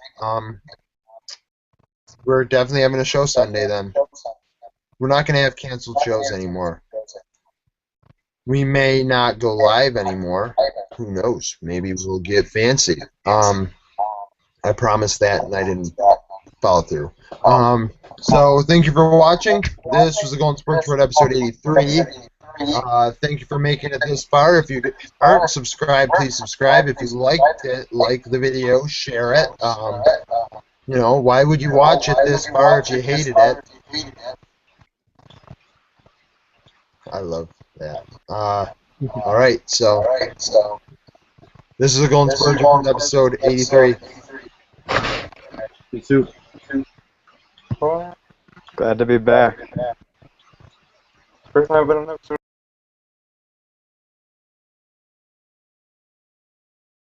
[SPEAKER 1] We're definitely having a show Sunday then. We're not going to have canceled shows anymore. We may not go live anymore. Who knows? Maybe we'll get fancy. I promised that, and I didn't follow through. So thank you for watching. This was the Golden Sports Report episode 83. Thank you for making it this far. If you aren't subscribed, please subscribe. If you liked it, like the video, share it. Why would you watch it this far if you hated it? I love that. All right, so this is the Golden Sports Report episode 83.
[SPEAKER 3] Peace out.
[SPEAKER 2] Glad to be back.
[SPEAKER 4] First time I've been on an episode.